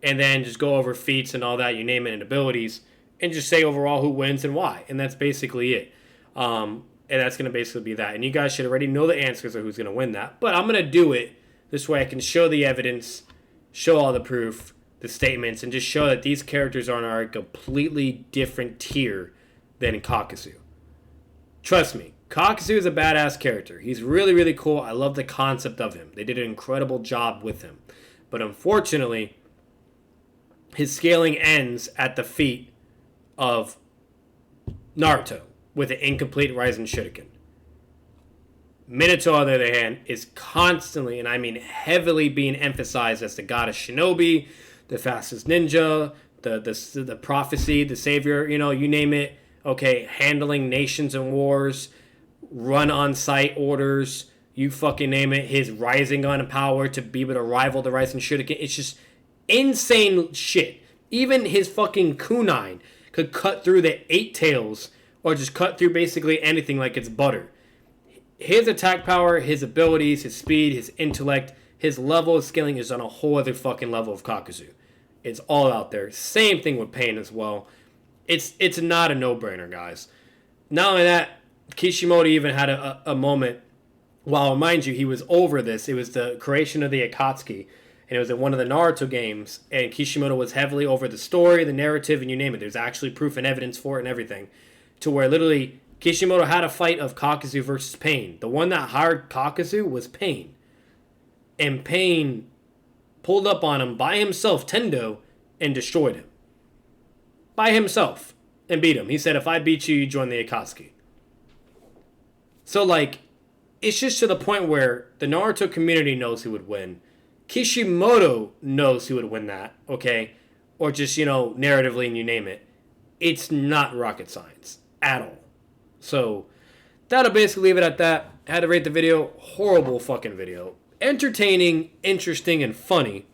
And then just go over feats and all that, you name it, and abilities, and just say overall who wins and why. And that's basically it. And that's going to basically be that. And you guys should already know the answers of who's going to win that. But I'm going to do it this way I can show the evidence, show all the proof, the statements, and just show that these characters are on a completely different tier than Kakuzu. Trust me, Kakuzu is a badass character. He's really, really cool. I love the concept of him. They did an incredible job with him. But unfortunately, his scaling ends at the feet of Naruto with an incomplete Rising Shuriken. Minato, on the other hand, is constantly, and I mean heavily, being emphasized as the god of shinobi, the fastest ninja, the prophecy, the savior, you know, you name it. Okay, handling nations and wars, run on site orders, you fucking name it. His rising on power to be able to rival the Rising Shuriken. It's just insane shit. Even his fucking kunai could cut through the 8 tails or just cut through basically anything like it's butter. His attack power, his abilities, his speed, his intellect, his level of scaling is on a whole other fucking level of Kakuzu. It's all out there. Same thing with Pain as well. It's not a no-brainer, guys. Not only that, Kishimoto even had a moment. While, mind you, he was over this. It was the creation of the Akatsuki. And it was in one of the Naruto games. And Kishimoto was heavily over the story, the narrative, and you name it. There's actually proof and evidence for it and everything. To where literally Kishimoto had a fight of Kakuzu versus Pain. The one that hired Kakuzu was Pain. And Pain pulled up on him by himself, Tendo, and destroyed him. By himself. And beat him. He said, if I beat you, you join the Akatsuki. So, like, it's just to the point where the Naruto community knows who would win. Kishimoto knows who would win that, okay? Or just, you know, narratively and you name it. It's not rocket science at all. So, that'll basically leave it at that. I had to rate the video. Horrible fucking video. Entertaining, interesting, and funny.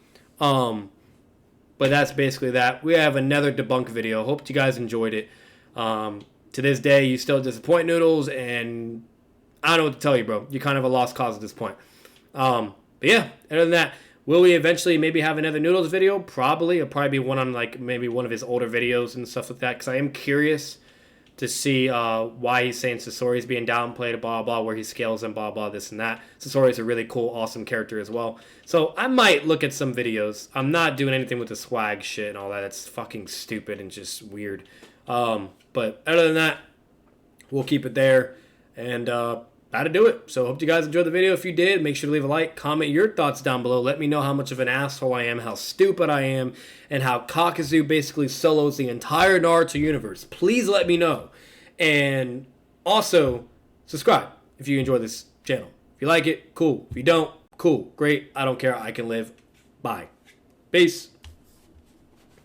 But that's basically that. We have another debunk video. Hope you guys enjoyed it. To this day, you still disappoint Noodles, and I don't know what to tell you, bro. You're kind of a lost cause at this point. But yeah, other than that, will we eventually maybe have another Noodles video? Probably. It'll probably be one on like maybe one of his older videos and stuff like that, because I am curious to see why he's saying Sasori's being downplayed, blah, blah, where he scales and blah, blah, this and that. Sasori's a really cool, awesome character as well. So I might look at some videos. I'm not doing anything with the swag shit and all that. That's fucking stupid and just weird. But other than that, we'll keep it there. And that'll do it. So hope you guys enjoyed the video. If you did, make sure to leave a like. Comment your thoughts down below. Let me know how much of an asshole I am, how stupid I am, and how Kakuzu basically solos the entire Naruto universe. Please let me know. And also, subscribe if you enjoy this channel. If you like it, cool. If you don't, cool. Great. I don't care. I can live. Bye. Peace.